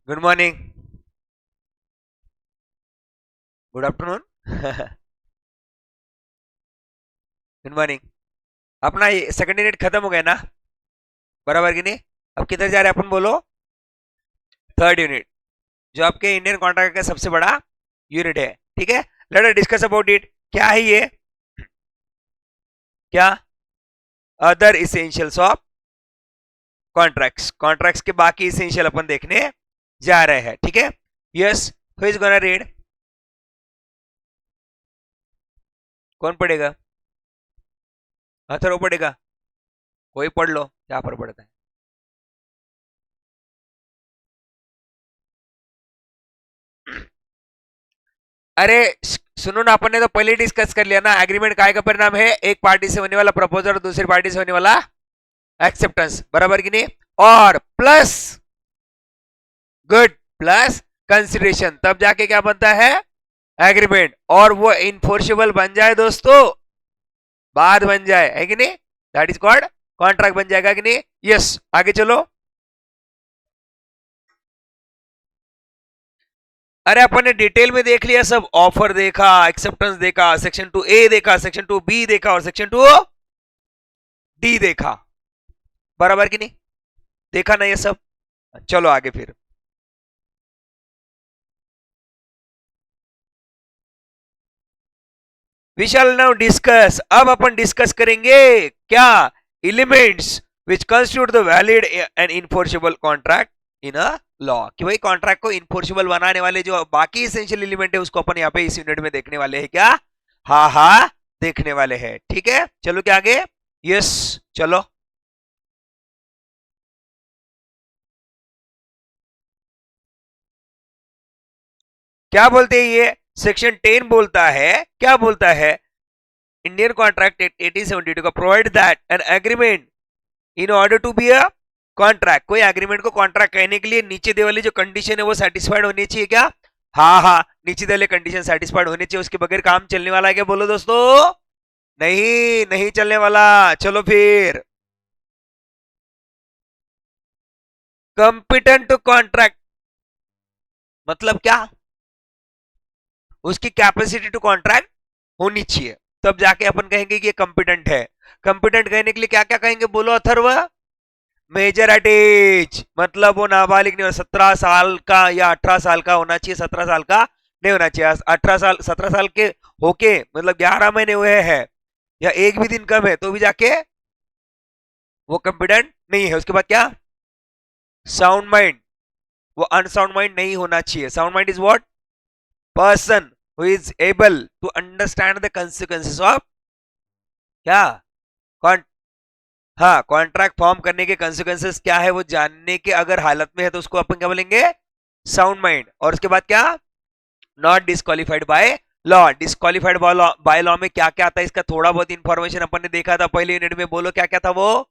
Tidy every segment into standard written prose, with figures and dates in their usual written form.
Good morning. Good afternoon. Good morning. अपना second unit खत्म हो गया ना? बराबर कि नहीं? अब किधर जा रहे हैं अपन, बोलो। थर्ड यूनिट, जो आपके इंडियन कॉन्ट्रैक्ट का सबसे बड़ा यूनिट है। ठीक है, let us discuss about it. क्या है ये? क्या? Other essentials of contracts. Contracts के बाकी इसेंशियल अपन देखने जा रहे हैं। ठीक है, yes. Who is gonna read? कौन पढ़ेगा? अथर्व पढ़ेगा? कोई पढ़ लो, क्या पर पढ़ता है। अरे सुनो ना, अपन ने तो पहले डिस्कस कर लिया ना, एग्रीमेंट काय का परिणाम है? एक पार्टी से होने वाला प्रपोजल और दूसरी पार्टी से होने वाला एक्सेप्टेंस। बराबर की नहीं? और प्लस गुड, प्लस कंसिडरेशन, तब जाके क्या बनता है? एग्रीमेंट। और वो इनफोर्सेबल बन जाए दोस्तों, बाद बन जाए, है कि नहीं? दैट इज कॉल्ड कॉन्ट्रैक्ट, बन जाएगा कि नहीं? यस, आगे चलो। अरे अपन ने डिटेल में देख लिया सब, ऑफर देखा, एक्सेप्टेंस देखा, सेक्शन 2A देखा, सेक्शन 2B देखा और सेक्शन 2D देखा। बराबर की नहीं? देखा ना ये सब? चलो आगे फिर। वी शैल नाउ डिस्कस, अब अपन डिस्कस करेंगे क्या? Elements which constitute the valid and enforceable contract in a law. कि भाई कॉन्ट्रैक्ट को इनफोर्सेबल बनाने वाले जो बाकी एसेंशियल एलिमेंट है उसको अपन यहाँ पे इस यूनिट में देखने वाले हैं। क्या? हाँ हाँ, देखने वाले हैं। ठीक है, चलो क्या आगे? यस, चलो। क्या बोलते हैं ये? सेक्शन 10 बोलता है, क्या बोलता है? इंडियन कॉन्ट्रैक्ट 1872 का provide that an agreement in order to be a contract, कोई एग्रीमेंट को कॉन्ट्रैक्ट कहने के लिए नीचे दे वाली जो कंडीशन है वो सेटिस्फाइड होनी चाहिए। क्या? हाँ हाँ, नीचे दे वाले कंडीशन सेटिस्फाइड होनी चाहिए, उसके बगैर काम चलने वाला है क्या? बोलो दोस्तों। नहीं, नहीं चलने वाला। चलो फिर, कंपिटेंट टू कॉन्ट्रैक्ट मतलब क्या? उसकी कैपेसिटी टू कॉन्ट्रैक्ट होनी चाहिए, तब जाके अपन कहेंगे कि ये कंपिटेंट है। कंपिटेंट कहने के लिए क्या क्या कहेंगे, बोलो अथर्व? मेजर एट एज, मतलब वो नाबालिग नहीं हो, 17 साल का या 18 साल का होना चाहिए, 17 साल का नहीं होना चाहिए। 18 साल, 17 साल के होके मतलब 11 महीने हुए हैं या एक भी दिन कम है तो भी जाके वो कॉम्पिटेंट नहीं है। उसके बाद क्या? साउंड माइंड, वो अनसाउंड माइंड नहीं होना चाहिए। Sound mind is what? Person who is able to understand the consequences of क्या? कौन? हाँ, कॉन्ट्रैक्ट फॉर्म करने के कंसिक्वेंसेस क्या है वो जानने के अगर हालत में है तो उसको अपन क्या बोलेंगे? Sound mind. और उसके बाद क्या? Not disqualified by law. Disqualified by law में क्या क्या आता है इसका थोड़ा बहुत इंफॉर्मेशन अपन ने देखा था पहले यूनिट में, बोलो क्या क्या था वो?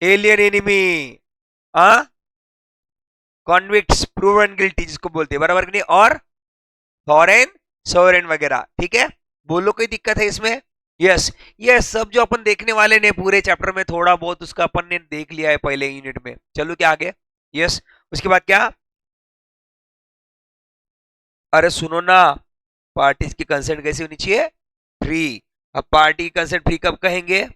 एलियन एनिमी, हाँ, कॉन्विक्ट्स प्रूवन गिल्टी जिसको बोलते हैं, बराबर कि नहीं? और फॉरेन सोवरेन वगैरह। ठीक है, बोलो कोई दिक्कत है इसमें? यस, ये सब जो अपन देखने वाले ने पूरे चैप्टर में थोड़ा बहुत उसका अपन ने देख लिया है पहले यूनिट में। चलो क्या आगे? यस, उसके बाद क्या? अरे सुनो ना, पार्टीज की कंसेंट कैसी होनी चाहिए? फ्री। अब पार्टी की कंसेंट फ्री कब कहेंगे?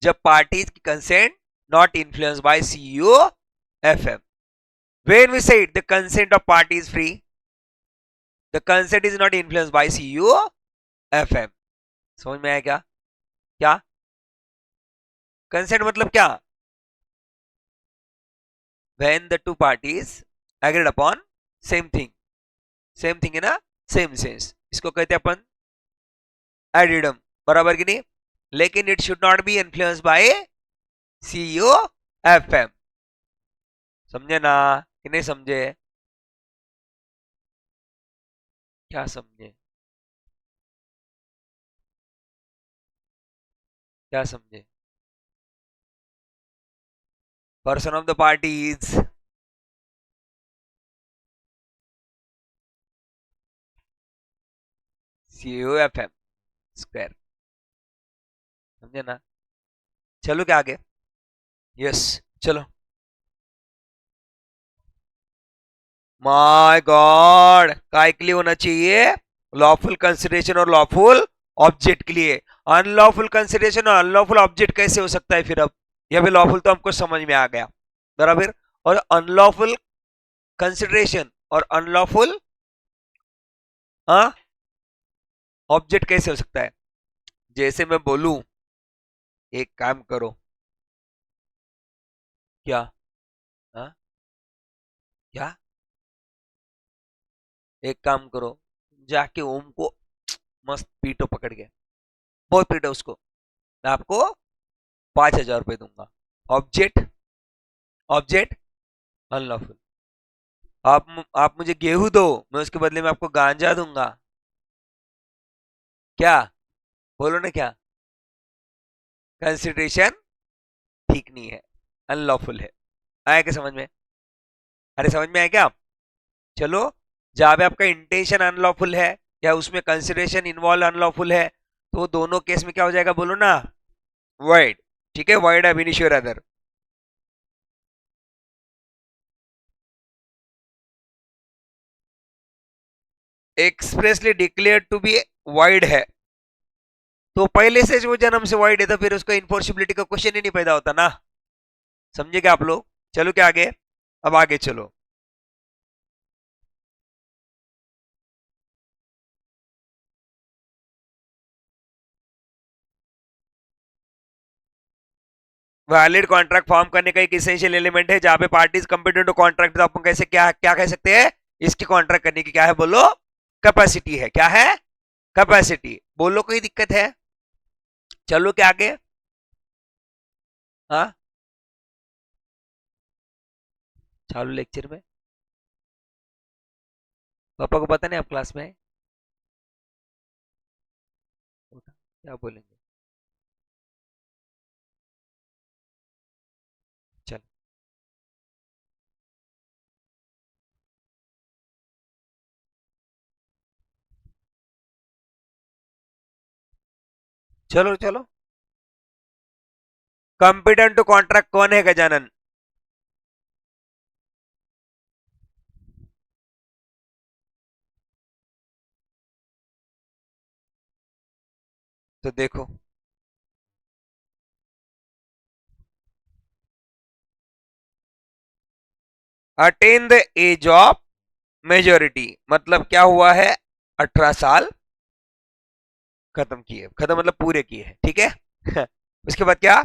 जब पार्टीज की consent not influence by CEO FM. When we said the consent of party is free, the consent is not influence by CEO FM. समझ में आया क्या? क्या कंसेंट मतलब क्या? When the two parties agreed upon same thing, same thing है ना, same sense, इसको कहते हैं अपन एडिडम। बराबर की नहीं? लेकिन it should not be influence by CEO FM. समझे ना कि नहीं समझे? क्या समझे? क्या समझे? Person of the party is CEO FM square. समझे ना? चलो क्या आगे? यस, चलो। माय गॉड, काय के लिए होना चाहिए? लॉफुल कंसिडरेशन और लॉफुल ऑब्जेक्ट के लिए। अनलॉफुल कंसिडरेशन और अनलॉफुल ऑब्जेक्ट कैसे हो सकता है फिर? अब या फिर लॉफुल तो हमको समझ में आ गया बराबर, और अनलॉफुल कंसिडरेशन और अनलॉफुल ऑब्जेक्ट कैसे हो सकता है? जैसे मैं बोलूं, एक काम करो। क्या? हाँ? क्या? एक काम करो, जाके ओम को मस्त पीटो पकड़ के, बहुत पीटो उसको। मैं आपको 5,000 रुपए दूंगा। Object, object unlawful. आप मुझे गेहूं दो, मैं उसके बदले में आपको गांजा दूंगा। क्या? बोलो ना क्या? कंसिडरेशन ठीक नहीं है, अनलॉफुल है। आया क्या समझ में? अरे समझ में आया क्या? चलो, जहां पे आपका इंटेंशन अनलॉफुल है या उसमें कंसिडरेशन इन्वॉल्व अनलॉफुल है, तो दोनों केस में क्या हो जाएगा बोलो ना? वाइड। ठीक है, वाइड अब इनिशियर अदर। Expressly declare to be void है, तो पहले से जो जन्म से वाइड है, तो फिर उसको इन्फोर्सिबिलिटी का क्वेश्चन ही नहीं पैदा होता ना। समझे क्या आप लोग? चलो क्या आगे? अब आगे चलो। वैलिड कॉन्ट्रैक्ट फॉर्म करने का एक इसेंशियल एलिमेंट है, जहां पे पार्टीज कंप्लीट टू कॉन्ट्रैक्ट, तो अपन कैसे क्या क्या कह सकते हैं? इसकी कॉन्ट्रैक्ट करने की क्या है बोलो? कैपेसिटी है। क्या है? कैपेसिटी। बोलो, कोई दिक्कत है? चलो क्या आगे? हाँ, चालू लेक्चर में पापा को पता नहीं आप क्लास में है? क्या बोलेंगे? चल, चलो चलो। कंपिटेंट टू कॉन्ट्रैक्ट कौन है गजानन? तो देखो, attain the age of majority, मतलब क्या हुआ है? 18 साल खत्म किए, खत्म मतलब पूरे किए, ठीक है। उसके बाद क्या?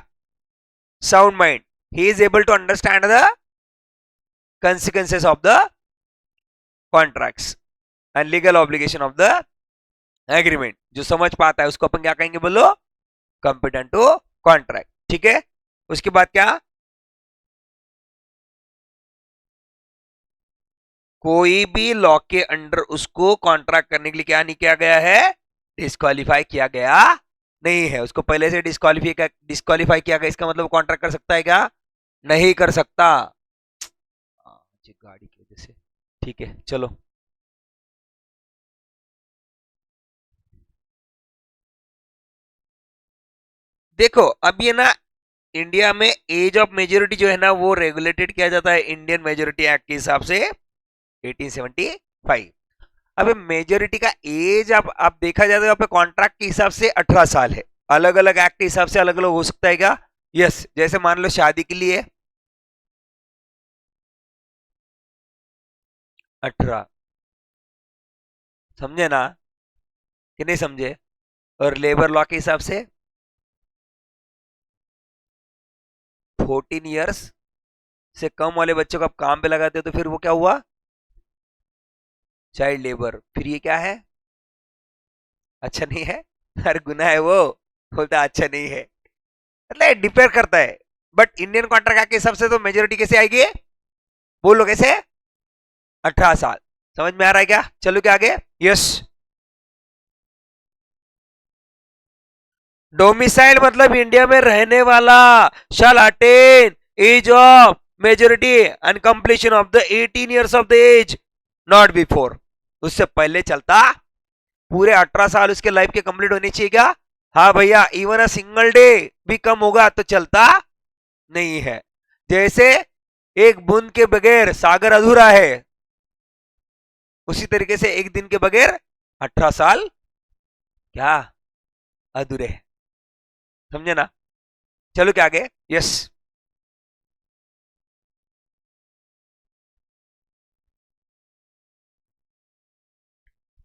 Sound mind, he is able to understand the consequences of the contracts and legal obligation of the agreement, जो समझ पाता है उसको अपन क्या कहेंगे बोलो? Competent to contract. ठीक है, उसके बाद क्या? कोई भी लॉ के अंडर उसको कॉन्ट्रैक्ट करने के लिए क्या नहीं किया गया है? डिस्कालीफाई किया गया नहीं है। उसको पहले से डिस्कालीफाई किया गया, इसका मतलब कॉन्ट्रैक्ट कर सकता है क्या? नहीं कर सकता। गाड़ी की वजह से। ठीक है, चलो। देखो, अब ये ना, इंडिया में एज ऑफ मेजोरिटी जो है ना, वो रेगुलेटेड किया जाता है इंडियन मेजोरिटी एक्ट के हिसाब से 1875। अब मेजोरिटी का एज आप देखा जाए तो यहाँ पे कॉन्ट्रैक्ट के हिसाब से 18 साल है। अलग अलग एक्ट के हिसाब से अलग अलग हो सकता है क्या? यस, जैसे मान लो शादी के लिए 18, समझे ना कि नहीं समझे? और लेबर लॉ के हिसाब से 14 ईयर्स से कम वाले बच्चों को आप काम पे लगाते हो, तो फिर वो क्या हुआ? Child labour. फिर ये क्या है? अच्छा नहीं है? हर गुना है वो, बोलता है अच्छा नहीं है। मतलब डिपेंड करता है। बट इंडियन कॉन्ट्रैक्ट एक्ट के हिसाब से तो मेजोरिटी कैसे आएगी? बोलो कैसे? 18 साल। समझ में आ रहा है क्या? चलो क्या आगे? यस। डोमिसाइल मतलब इंडिया में रहने वाला, shall attain age of majority and completion of the 18 years of the age, not before. उससे पहले चलता, पूरे 18 साल उसके लाइफ के कंप्लीट होने चाहिए क्या? हाँ भैया, इवन अ सिंगल डे भी कम होगा तो चलता नहीं है। जैसे एक बूंद के बगैर सागर अधूरा है, उसी तरीके से एक दिन के बगैर 18 साल क्या अधूरे हैं। समझे ना? चलो क्या आगे? यस।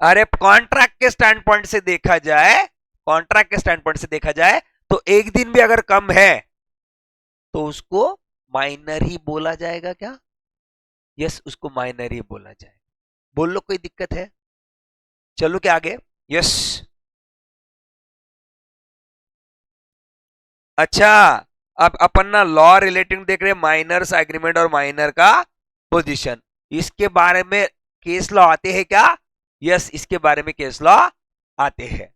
अरे कॉन्ट्रैक्ट के स्टैंड पॉइंट से देखा जाए, कॉन्ट्रैक्ट के स्टैंड पॉइंट से देखा जाए तो एक दिन भी अगर कम है तो उसको माइनर ही बोला जाएगा क्या? यस, उसको माइनर ही बोला जाएगा। बोल लो, कोई दिक्कत है? चलो क्या आगे? यस। अच्छा, अब अपन ना लॉ रिलेटिंग देख रहे हैं, माइनर्स एग्रीमेंट और माइनर का पोजीशन। इसके बारे में केस लॉ आते हैं क्या? यस, इसके बारे में केस लॉ आते हैं।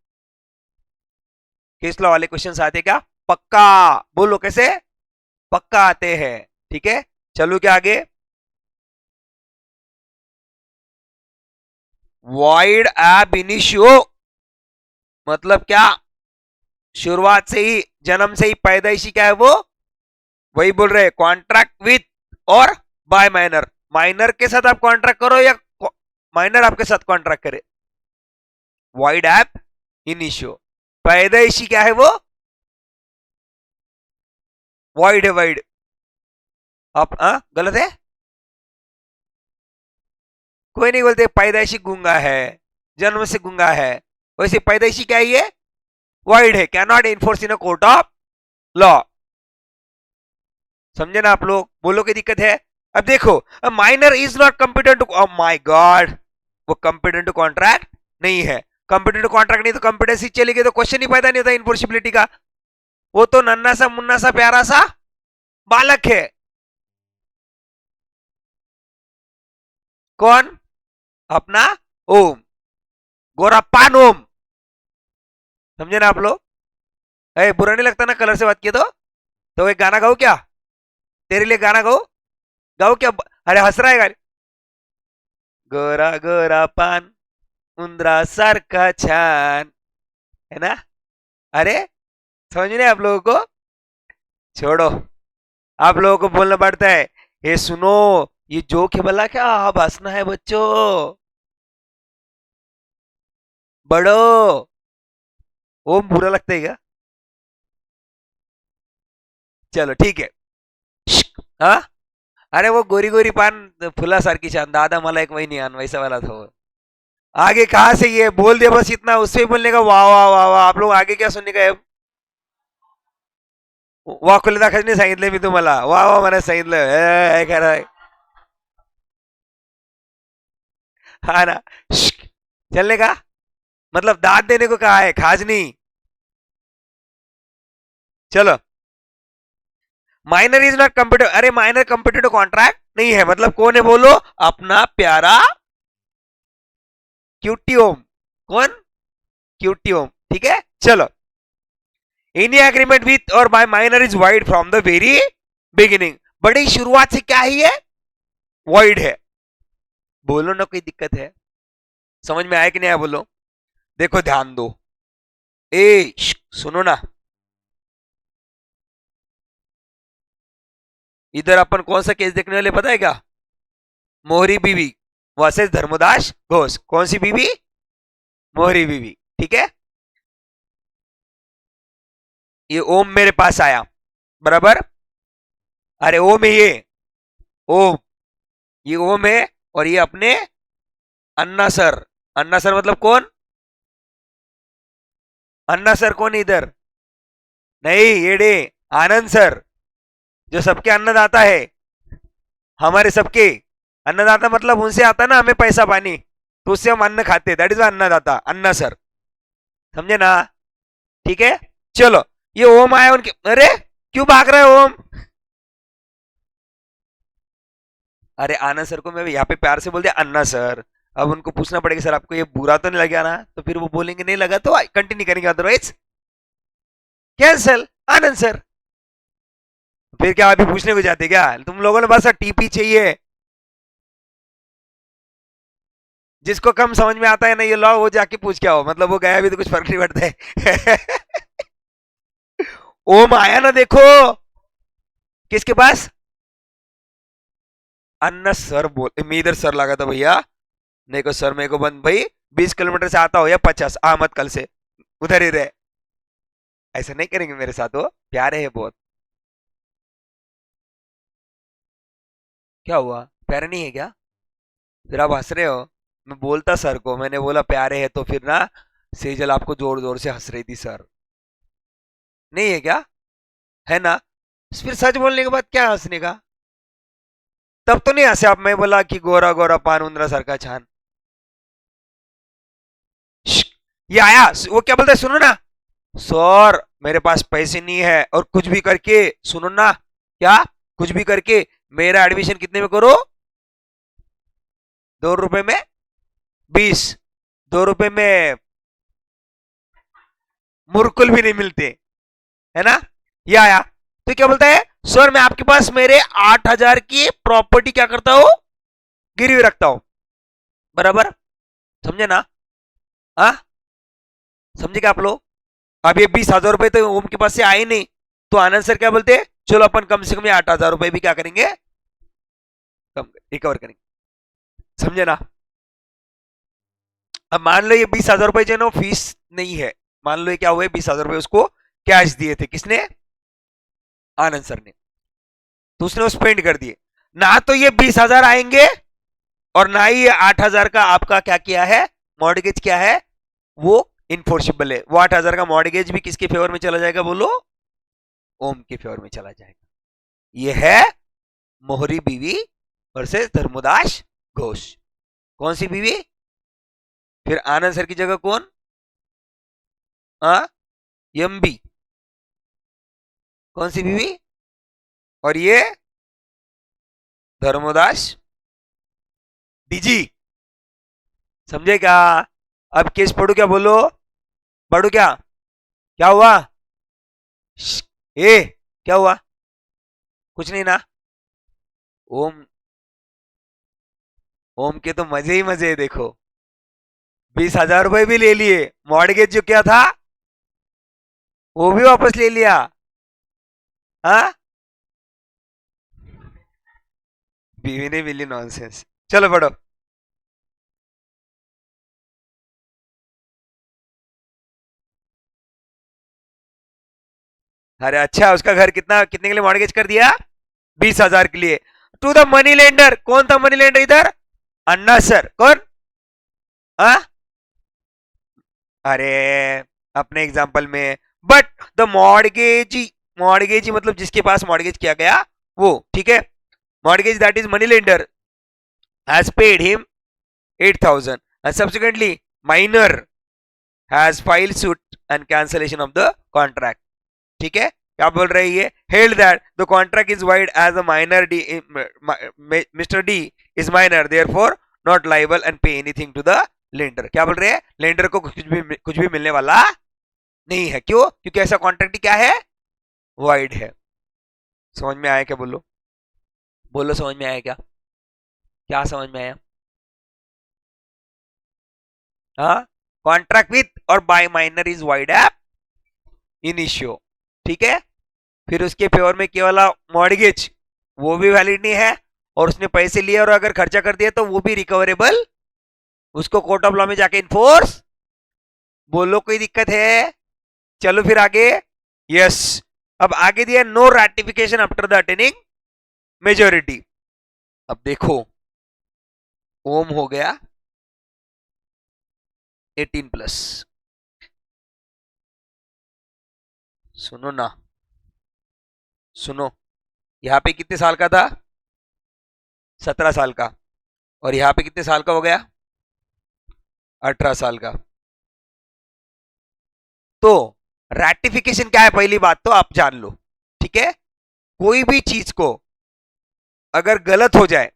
केस लॉ वाले क्वेश्चंस आते हैं क्या? पक्का। बोलो कैसे? पक्का आते हैं। ठीक है, चलो क्या आगे? वॉइड एब इनिशियो मतलब क्या? शुरुआत से ही, जन्म से ही पैदाइशी क्या है वो? वही बोल रहे हैं, contract with or by minor. Minor के साथ आप कॉन्ट्रैक्ट करो या माइनर आपके साथ कॉन्ट्रैक्ट करे। वाइड एप इनिशियो, पैदाइशी क्या है वो? वाइड है, वाइड। आप गलत है? कोई नहीं बोलते पैदाइशी गूंगा है, जन्म से गूंगा है। वैसे पैदाइशी क्या है ये? वाइड है, can not enforce in a court of law. समझे ना आप लोग? बोलो की दिक्कत है? अब देखो, minor is not competent to, my God, वो कंपिटेंट टू कॉन्ट्रैक्ट नहीं है। कंपिटेंट टू कॉन्ट्रैक्ट नहीं तो कंपिटेंसी चली गई तो क्वेश्चन ही पैदा नहीं होता इन्फोर्सिबिलिटी का। वो तो नन्ना सा मुन्ना सा प्यारा सा बालक है। कौन? अपना ओम, गोरापान ओम। समझे ना आप लोग? बुरा नहीं लगता ना कलर से बात किया तो एक गाना गाओ क्या? तेरे लिए गाना गाओ, गाओ क्या? अरे हंस रहा है गाड़ी। गोरा गोरा पान, उंदरा सारखा छान, है ना? अरे समझ नहीं आप लोगों को? छोड़ो, आप लोगों को बोलना पड़ता है। ये सुनो, ये जोक है भला क्या? आप हंसना है बच्चों, बड़ो। ओम बुरा लगता है क्या? चलो ठीक है। हाँ, अरे वो गोरी गोरी पान फुला सारखी छान, दादा मला एक वही नहीं आन, वैसा वाला था वो। आगे कहाँ से ये बोल दिया बस इतना, उससे ही बोलने का वाह वाह वाह वाह। आप लोग आगे क्या सुनने का है? वाकुले दाखवणे सांगितले मी तुम्हाला, वा वा मला सांगितलं खरं। हाँ ना, चलने का मतलब दांत देने को कहा है, खाज नहीं। चलो, माइनर इज नॉट कंप्यूटर, अरे माइनर कंप्यूटर कॉन्ट्रैक्ट नहीं है, मतलब कौन है बोलो? अपना प्यारा क्यूटी ओम। कौन? क्यूटी ओम। ठीक है, चलो। Any agreement with or by minor is void from the very beginning. बड़ी शुरुआत से क्या ही है? वाइड है। बोलो ना, कोई दिक्कत है? समझ में आया कि नहीं आया बोलो? देखो ध्यान दो, सुनो ना। इधर अपन कौन सा केस देखने वाले पता है क्या? मोहरी बीवी वर्सेस धर्मदास घोष। कौन सी बीवी? मोहरी बीवी। ठीक है, ये ओम मेरे पास आया, बराबर। अरे ओम है ये, ओम, ये ओम है। और ये अपने अन्ना सर। अन्ना सर मतलब कौन? अन्ना सर कौन इधर? नहीं येड़े, आनंद सर, जो सबके अन्नदाता है, हमारे सबके अन्नदाता। मतलब उनसे आता ना हमें पैसा पानी, तो उससे हम अन्न खाते, दैट इज अन्नदाता, अन्ना सर। समझे ना? ठीक है, चलो। ये ओम आया उनके, अरे क्यों भाग रहे हो ओम? अरे आनंद सर को मैं यहाँ पे प्यार से बोल दिया अन्ना सर। अब उनको पूछना पड़ेगा सर आपको ये बुरा तो नहीं लगा ना? तो फिर वो बोलेंगे नहीं लगा तो कंटिन्यू करेंगे, अदरवाइज कैंसल आनंद सर। फिर क्या अभी पूछने को जाते क्या तुम लोगों ने? बस टीपी चाहिए। जिसको कम समझ में आता है ना ये लॉ, वो जाके पूछ क्या हो, मतलब वो गया भी तो कुछ फर्क नहीं पड़ता है। ओम आया ना, देखो किसके पास, अन्ना सर बोल, मैं इधर सर लगा था भैया। देखो सर, मेरे को बंद भाई, 20 किलोमीटर से आता हो या 50, आ मत कल से, उधर ही रहे। ऐसा नहीं करेंगे मेरे साथ, वो प्यारे है बहुत। क्या हुआ, प्यारे नहीं है क्या? फिर आप हंस रहे हो। मैं बोलता सर को, मैंने बोला प्यारे है, तो फिर ना सेजल आपको जोर जोर से हंस रही थी सर। नहीं है क्या? है ना? फिर सच बोलने के बाद क्या हंसने का? तब तो नहीं हंसे आप, मैं बोला कि गोरा गोरा पान उंदरा सर का छान। श्श, ये आया, वो क्या बोलता है, सुनो ना। सर मेरे पास पैसे नहीं है, और कुछ भी करके, सुनो ना, क्या, कुछ भी करके मेरा एडमिशन कितने में करो? 2 रुपए में 20, 2 रुपए में मुरकुल भी नहीं मिलते, है ना? ये आया, तो क्या बोलता है, सर मैं आपके पास मेरे 8,000 की प्रॉपर्टी क्या करता हूं, गिरवी रखता हूं, बराबर? समझे ना? हाँ, समझे क्या आप लोग? अब ये 20,000 रुपए तो ओम के पास से आए नहीं, तो आनंद सर क्या बोलते हैं, चलो अपन कम से कम ये 8,000 रुपए भी क्या करेंगे, कम रिकवर करेंगे। समझे ना? अब मान लो ये 20,000 रुपए जो है ना, फीस नहीं है। मान लो ये क्या हुए, 20,000 रुपए उसको कैश दिए थे, किसने, आनंद सर ने। तो उसने वो स्पेंड कर दिए, ना तो ये 20,000 आएंगे, और ना ही ये 8,000 का आपका क्या किया है, मॉर्गेज क्या है, वो इनफोर्सेबल है। वो 8,000 का मॉर्गेज भी किसके फेवर में चला जाएगा, बोलो, ओम के फेवर में चला जाएगा। ये है मोहरी बीवी वर्सेस धर्मदास घोष। कौन सी बीवी? फिर आनंद सर की जगह कौन, एमबी, कौन सी बीवी, और ये धर्मदास डीजी। समझे क्या? अब केस पढ़ू क्या, बोलो, पढ़ू क्या, क्या हुआ? ए, क्या हुआ? कुछ नहीं ना? ओम, ओम के तो मजे ही मजे है, देखो 20,000 रुपए भी ले लिए, मॉर्गेज जो क्या था वो भी वापस ले लिया। हाँ, बीवी ने मिली, नॉनसेंस। चलो पढ़ो। अरे अच्छा, उसका घर कितना, कितने के लिए मॉर्गेज कर दिया, 20,000 के लिए। टू द मनी लेंडर, कौन था मनी लेंडर इधर, अन्ना सर, कौन, हाँ, अरे अपने एग्जाम्पल में, बट द मॉर्गेजी, मॉर्गेजी मतलब जिसके पास मॉर्गेज किया गया वो, ठीक है, mortgage that is money lender has paid him 8,000 and subsequently minor has filed suit and cancellation of the contract। ठीक है, क्या बोल रही है, held that the contract is void as a minor D, Mr. D is minor therefore not liable and pay anything to the lender। क्या बोल रहे हैं, लेंडर को कुछ भी मिलने वाला नहीं है, क्यों, क्योंकि ऐसा कॉन्ट्रैक्ट क्या है, वाइड है। समझ में आया क्या, बोलो, बोलो समझ में आया क्या, क्या समझ में आया? हाँ, contract with or by minor is void ab initio, ठीक है। फिर उसके फेवर में केवल मॉर्गेज, वो भी वैलिड नहीं है, और उसने पैसे लिए और अगर खर्चा कर दिया तो वो भी रिकवरेबल, उसको कोर्ट ऑफ लॉ में जाके इन्फोर्स, बोलो कोई दिक्कत है? चलो फिर आगे, यस। अब आगे दिया no ratification after the attaining majority. अब देखो, ओम हो गया 18+, सुनो ना, सुनो, यहां पे कितने साल का था, 17 साल का, और यहां पे कितने साल का हो गया, 18 साल का। तो रैटिफिकेशन क्या है, पहली बात तो आप जान लो, ठीक है। कोई भी चीज को अगर गलत हो जाए,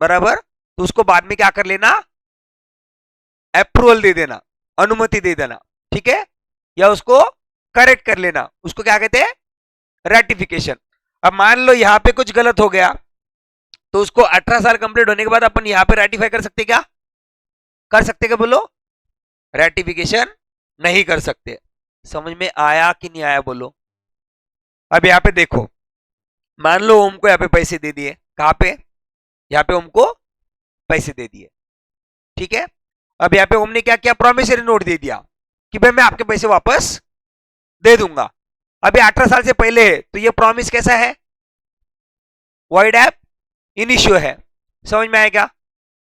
बराबर, तो उसको बाद में क्या कर लेना, अप्रूवल दे देना, अनुमति दे देना, ठीक है, या उसको करेक्ट कर लेना, उसको क्या कहते हैं, रेटिफिकेशन। अब मान लो यहां पे कुछ गलत हो गया, तो उसको 18 साल कंप्लीट होने के बाद अपन यहां पे रेटिफाई कर सकते क्या, कर सकते क्या, बोलो, रेटिफिकेशन नहीं कर सकते। समझ में आया कि नहीं आया, बोलो। अब यहाँ पे देखो, मान लो ओम को यहाँ पे पैसे दे दिए, कहाँ पे, यहाँ पे ओम को पैसे दे दिए, ठीक है। अब यहाँ पे ओम ने क्या किया, प्रोमिसरी नोट दे दिया कि भाई मैं आपके पैसे वापस दे दूंगा। अभी 18 साल से पहले है, तो ये प्रॉमिस कैसा है, वॉइड ऐप इनिशियो है। समझ में आया क्या,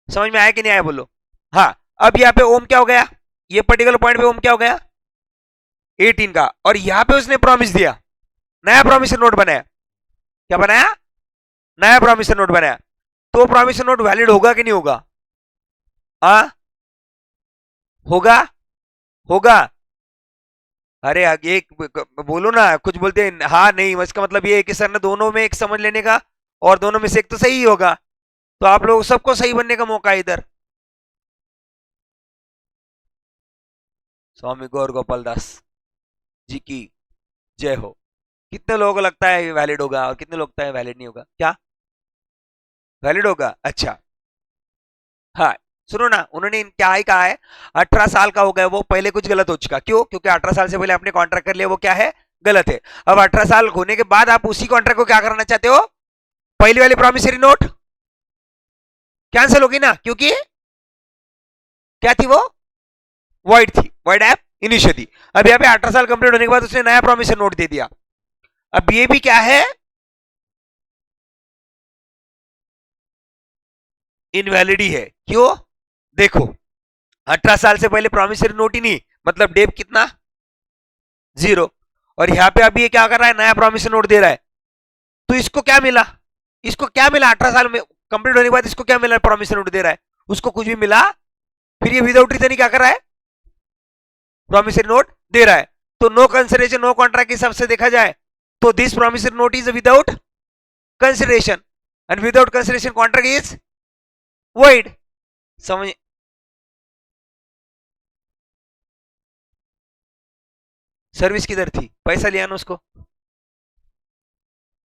समझ में आया कि नहीं आया बोलो। हाँ, अब यहाँ पे ओम क्या हो गया, ये पर्टिकुलर पॉइंट पे ओम क्या हो गया 18 का, और यहाँ पे उसने प्रॉमिस दिया, नया प्रॉमिसरी नोट बनाया, क्या बनाया, नया प्रॉमिसरी नोट बनाया। तो प्रॉमिसरी नोट वैलिड होगा कि नहीं होगा, हाँ होगा, होगा। अरे एक बोलो ना, कुछ बोलते हैं हाँ नहीं, इसका मतलब ये है कि सर ने दोनों में एक समझ लेने का, और दोनों में से एक तो सही होगा, तो आप लोग सबको सही बनने का मौका है इधर। स्वामी गौर गोपाल दास जी की जय हो। कितने लोगों को लगता है वैलिड होगा, और कितने लोग लगता है वैलिड नहीं होगा, क्या वैलिड होगा, अच्छा। हाँ, सुनो ना, उन्होंने क्या ही कहा है, 18 साल का हो गया वो, पहले कुछ गलत हो चुका, क्यों, क्योंकि 18 साल से पहले आपने कॉन्ट्रैक्ट कर लिया, वो क्या है, गलत है। अब 18 साल होने के बाद आप उसी कॉन्ट्रैक्ट को क्या करना चाहते हो, पहली वाली प्रॉमिसरी नोट कैंसिल होगी ना, क्योंकि क्या थी वो, वॉइड थी, वॉइड ऐप इनिशियो थी। अब यहाँ पे 18 साल कंप्लीट होने के बाद उसने नया प्रॉमिसरी नोट दे दिया। अब ये भी क्या है, इनवैलिड ही है, क्यों, देखो 18 साल से पहले प्रॉमिसरी नोट ही नहीं, मतलब डेप कितना, 0, और यहाँ पे अभी ये क्या कर रहा है, नया प्रॉमिसरी नोट दे रहा है, तो इसको क्या मिला, इसको क्या मिला, 18 साल में कंप्लीट होने के बाद इसको क्या मिला, प्रॉमिसरी नोट दे रहा है, उसको कुछ भी मिला, फिर ये विदाउट रीजन क्या कर रहा है, प्रॉमिसरी नोट दे रहा है। तो नो कंसिडरेशन नो कॉन्ट्रैक्ट के हिसाब से देखा जाए तो this promissory note is without consideration, and without consideration contract is void. समझ, सर्विस किधर थी, पैसा लिया ना उसको,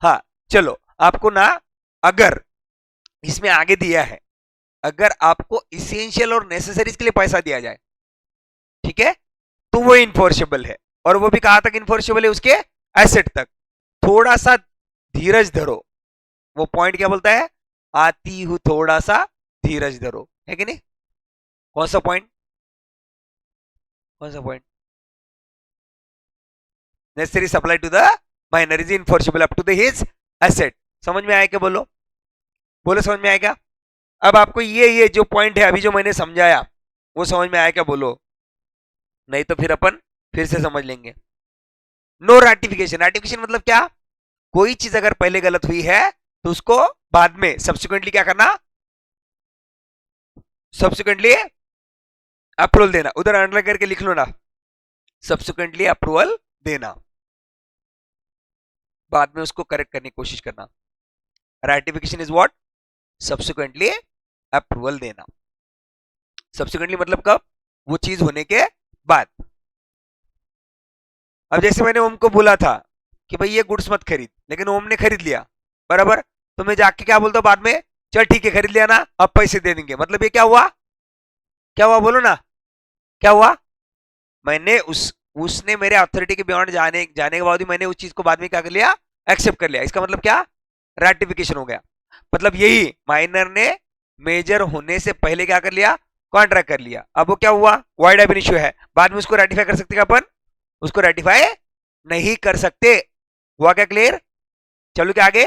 हाँ चलो, आपको ना अगर इसमें आगे दिया है, अगर आपको इसेंशियल और नेसेसरीज के लिए पैसा दिया जाए, ठीक है, तो वो इनफोर्सेबल है, और वो भी कहां तक इनफोर्सेबल है, उसके एसेट तक। थोड़ा सा धीरज धरो, वो पॉइंट क्या बोलता है, आती हूं थोड़ा सा धीरज धरो, है कि नहीं, कौन सा पॉइंट, कौन सा point, necessary supply to the minor is enforceable up to the his asset. समझ में आया क्या बोलो, बोलो समझ में आया क्या। अब आपको ये जो पॉइंट है अभी जो मैंने समझाया, वो समझ में आया क्या बोलो, नहीं तो फिर अपन फिर से समझ लेंगे। नो रैटिफिकेशन, रैटिफिकेशन मतलब क्या, कोई चीज अगर पहले गलत हुई है तो उसको बाद में सब्सिक्वेंटली क्या करना, सब्सिक्वेंटली अप्रूवल देना, उधर अंडर करके लिख लो ना, सब्सिक्वेंटली अप्रूवल देना, बाद में उसको करेक्ट करने की कोशिश करना। Ratification is what, subsequently approval देना। सब्सिक्वेंटली मतलब कब, वो चीज होने के बाद। अब जैसे मैंने ओम को बोला था कि भाई ये गुड्स मत खरीद, लेकिन ओम ने खरीद लिया, बराबर, तो मैं जाके क्या बोलता हूं बाद में, चल ठीक है खरीद लिया ना, अब पैसे दे देंगे, मतलब ये क्या हुआ, क्या हुआ बोलो ना, क्या हुआ, मैंने उसने मेरे अथॉरिटी के बियॉन्ड जाने जाने के बाद भी मैंने उस चीज को बाद में क्या कर लिया, एक्सेप्ट कर लिया, इसका मतलब क्या, रैटिफिकेशन हो गया। मतलब यही माइनर ने मेजर होने से पहले क्या कर लिया, कॉन्ट्रैक्ट कर लिया, अब वो क्या हुआ, वाइड एब इनिशियो है, बाद में उसको रेटिफाई कर सकते क्या अपन, उसको रेटिफाई नहीं कर सकते। हुआ क्या क्लियर, चलो क्या आगे,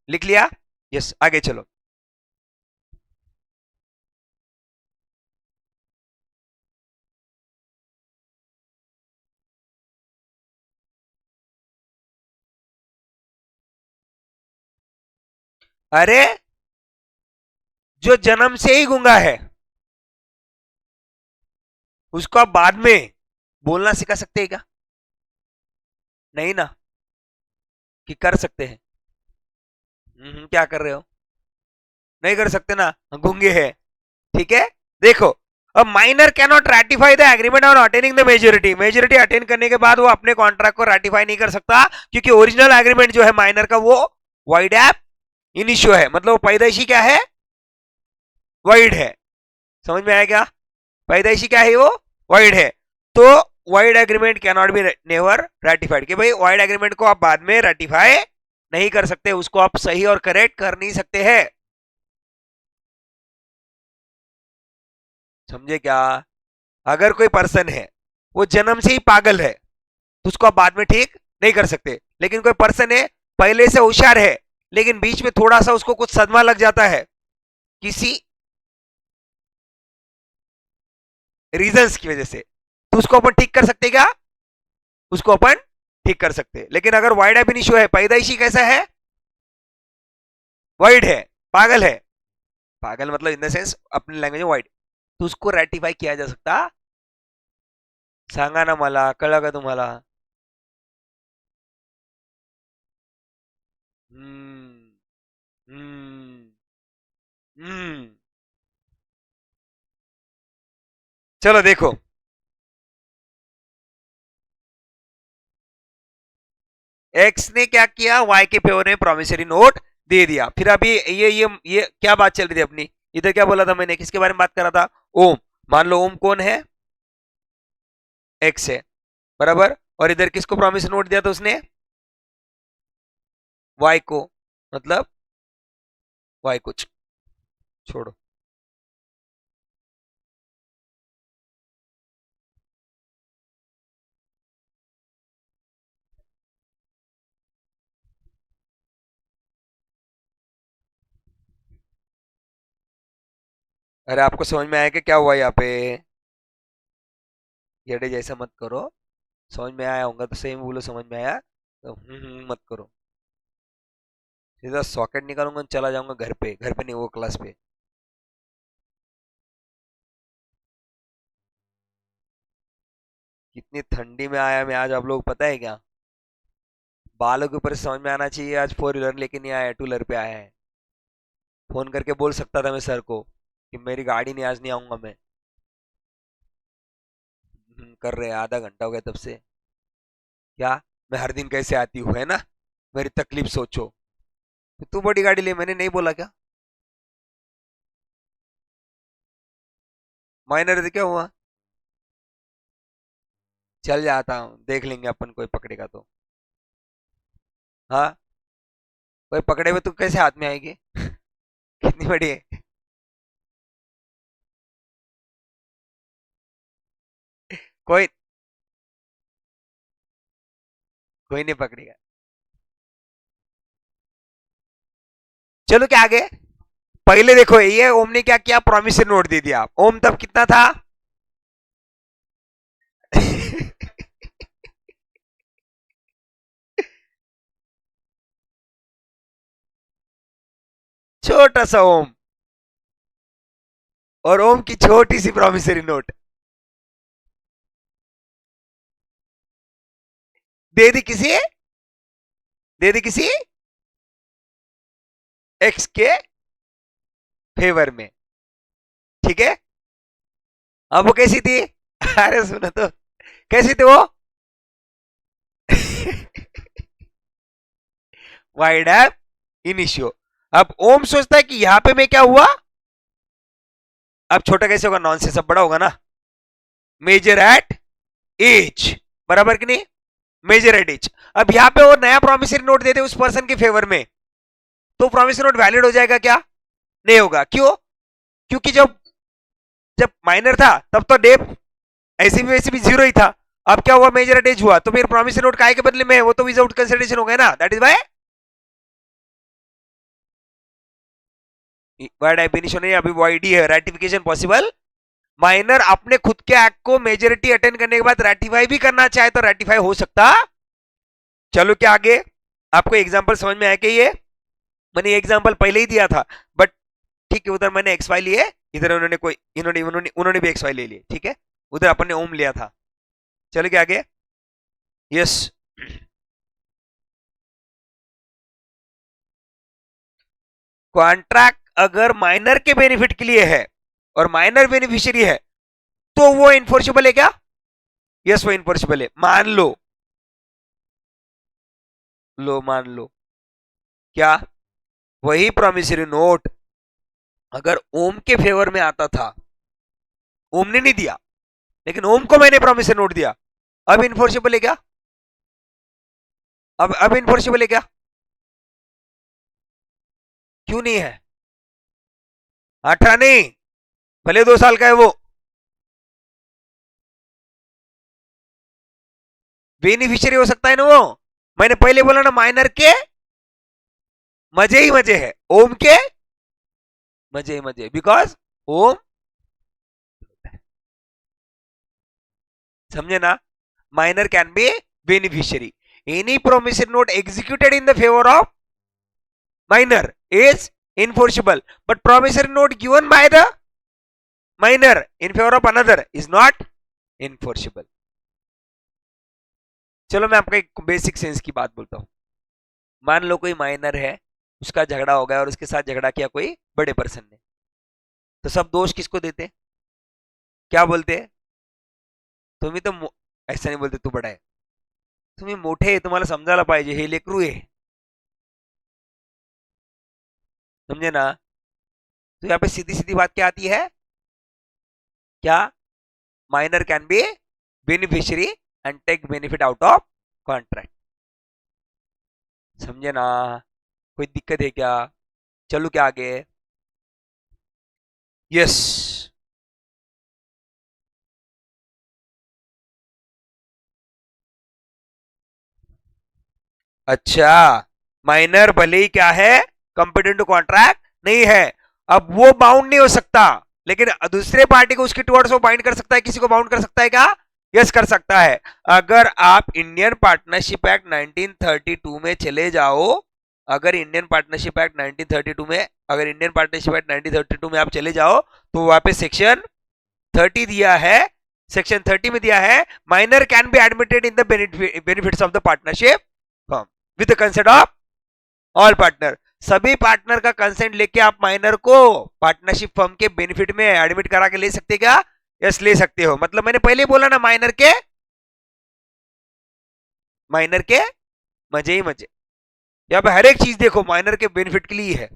लिख लिया, यस आगे चलो। अरे जो जन्म से ही गूंगा है उसको आप बाद में बोलना सिखा सकते हैं क्या, नहीं ना, कि कर सकते हैं, क्या कर रहे हो, नहीं कर सकते ना, गूंगे हैं, ठीक है। देखो, अब minor can not ratify the agreement on attaining the majority, majority attain करने के बाद वो अपने कॉन्ट्रैक्ट को रैटिफाई नहीं कर सकता, क्योंकि ओरिजिनल एग्रीमेंट जो है माइनर का वो वाइड ऐप इनिशियो है, मतलब वो पैदाइशी क्या है, वाइड है। समझ में आया क्या, पैदाइशी क्या है वो, वाइड है। तो wide agreement can not be never ratified, कि भाई वाइड एग्रीमेंट को आप बाद में रेटिफाई नहीं कर सकते, उसको आप सही और करेक्ट कर नहीं सकते हैं। समझे क्या? अगर कोई पर्सन है वो जन्म से ही पागल है तो उसको आप बाद में ठीक नहीं कर सकते, लेकिन कोई पर्सन है पहले से होशियार है लेकिन बीच में थोड़ा सा उसको कुछ सदमा लग जाता है किसी रीजंस की वजह से, तो उसको अपन ठीक कर सकते क्या? उसको अपन ठीक कर सकते हैं। लेकिन अगर वाइड एब इनिशियो है, पैदाइशी कैसा है? वाइड है, पागल है, पागल मतलब इन द सेंस अपनी लैंग्वेज में वाइड, तो उसको रेटिफाई किया जा सकता? सांगा ना मला, कळलं का तुम्हाला? हम्म हम्म हम्म चलो देखो, एक्स ने क्या किया, वाई के फेवर में प्रोमिसरी नोट दे दिया। फिर अभी ये क्या बात चल रही थी अपनी, इधर क्या बोला था मैंने, किसके बारे में बात कर रहा था? ओम। मान लो ओम कौन है? एक्स है, बराबर। और इधर किसको प्रॉमिस नोट दिया था उसने? वाई को, मतलब वाई कुछ छोड़ो। अरे आपको समझ में आया कि क्या हुआ यहाँ पे? येडे जैसा मत करो, समझ में आया होगा तो सही में बोलो समझ में आया, तो मत करो। सीधा सॉकेट निकालूंगा और चला जाऊंगा घर पे, घर पे नहीं वो क्लास पे। कितनी ठंडी में आया मैं आज, आप लोग पता है क्या? बालों के ऊपर से समझ में आना चाहिए आज फोर व्हीलर लेके नहीं आया, टू व्हीलर पे आया है। फोन करके बोल सकता था मैं सर को कि मेरी गाड़ी नहीं, आज नहीं आऊंगा मैं। कर रहे हैं, आधा घंटा हो गया तब से। क्या? मैं हर दिन कैसे आती हूँ, है ना? मेरी तकलीफ सोचो। तो तू बड़ी गाड़ी ले, मैंने नहीं बोला क्या? माइनर है क्या हुआ? चल जाता हूँ, देख लेंगे अपन, कोई पकड़ेगा तो। हाँ, कोई पकड़े हुए तो कैसे हाथ में आएगी? कितनी बड़ी है? कोई कोई नहीं पकड़ेगा। चलो क्या आगे, पहले देखो ये ओम ने क्या किया, प्रॉमिसरी नोट दे दिया। ओम तब कितना था? छोटा सा ओम, और ओम की छोटी सी प्रॉमिसरी नोट दे दी किसी, दे दी किसी एक्स के फेवर में, ठीक है? अब वो कैसी थी? अरे सुनो तो, कैसी थी वो? Wide ab initio. अब ओम सोचता है कि यहां पे मैं क्या हुआ, अब छोटा कैसे होगा, नॉन से सब बड़ा होगा ना। मेजर एट एज, बराबर कि नहीं? Major at age. अब यहां पे वो नया प्रोमिसरी नोट देते उस पर्सन के फेवर में, तो प्रोमिसरी नोट वैलिड हो जाएगा क्या? नहीं होगा। क्यों? क्योंकि जब जब माइनर था तब तो डेप ऐसे भी वैसे भी जीरो ही था। अब क्या हुआ, मेजर एट एज हुआ, तो फिर प्रोमिसरी नोट काय के बदले में, वो तो विदाउट कंसिडरेशन हो गया ना, that is void definition है अभी वाईडी है, रेटिफिकेशन पॉसिबल। माइनर अपने खुद के एक्ट को मेजोरिटी अटेंड करने के बाद रेटिफाई भी करना चाहे तो रेटिफाई हो सकता। चलो क्या आगे, आपको एग्जांपल समझ में आया कि ये मैंने एग्जांपल पहले ही दिया था, बट ठीक है, उधर मैंने एक्स वाई लिए, इधर उन्होंने कोई इन्होंने उन्होंने उन्होंने भी एक्स वाई ले लिए, ठीक है? उधर अपन ने ओम लिया था। चलो क्या आगे, यस। कॉन्ट्रैक्ट अगर माइनर के बेनिफिट के लिए है और माइनर बेनिफिशियरी है तो वो इन्फोर्सेबल है क्या? यस, वो इन्फोर्सेबल है। मान लो, मान लो क्या, वही प्रॉमिसरी नोट अगर ओम के फेवर में आता था, ओम ने नहीं दिया लेकिन ओम को मैंने प्रॉमिसरी नोट दिया, अब इनफोर्सेबल है क्या? अब इनफोर्सेबल है क्या? क्यों नहीं है? 18 नहीं, भले 2 साल का है वो, बेनिफिशियरी हो सकता है ना वो। मैंने पहले बोला ना, माइनर के मजे ही मजे है, ओम के मजे ही मजे, बिकॉज ओम, समझे ना? Minor can be beneficiary, any promissory note executed in the favour of minor is enforceable, but promissory note given by the minor in favor of another is not enforceable. चलो मैं आपको एक बेसिक सेंस की बात बोलता हूं। मान लो कोई माइनर है, उसका झगड़ा हो गया और उसके साथ झगड़ा किया कोई बड़े पर्सन ने, तो सब दोष किसको देते? क्या बोलते? तुम्ही तो ऐसा नहीं बोलते, तू बड़ा है, तुम्ही मोठे आहे, तुम्हाला समजायला पाहिजे, हे लेकरू आहे, समझे ना? तो यहाँ पे सीधी सीधी बात क्या आती है? क्या minor can be beneficiary and take benefit out of contract, समझे ना? कोई दिक्कत है क्या? चलो क्या आगे? यस, अच्छा, माइनर भले ही क्या है, कंपिटेंट टू कॉन्ट्रैक्ट नहीं है, अब वो बाउंड नहीं हो सकता, लेकिन दूसरे पार्टी को उसकी टुवर्ड्स वो बाइंड कर सकता है, किसी को बाउंड कर सकता है क्या? यस, कर सकता है। अगर आप इंडियन पार्टनरशिप एक्ट 1932 में चले जाओ, अगर इंडियन पार्टनरशिप एक्ट 1932 में, अगर इंडियन पार्टनरशिप एक्ट 1932 में आप चले जाओ, तो वहां पे सेक्शन 30 दिया है, सेक्शन 30 में दिया है, minor can be admitted in the benefits of the partnership firm with the consent of all partner. सभी पार्टनर का कंसेंट लेके आप माइनर को पार्टनरशिप फर्म के बेनिफिट में एडमिट करा के ले सकते क्या? यस, ले सकते हो। मतलब मैंने पहले बोला ना, माइनर के मजे ही मजे, यहाँ पे हर एक चीज देखो माइनर के बेनिफिट के लिए है,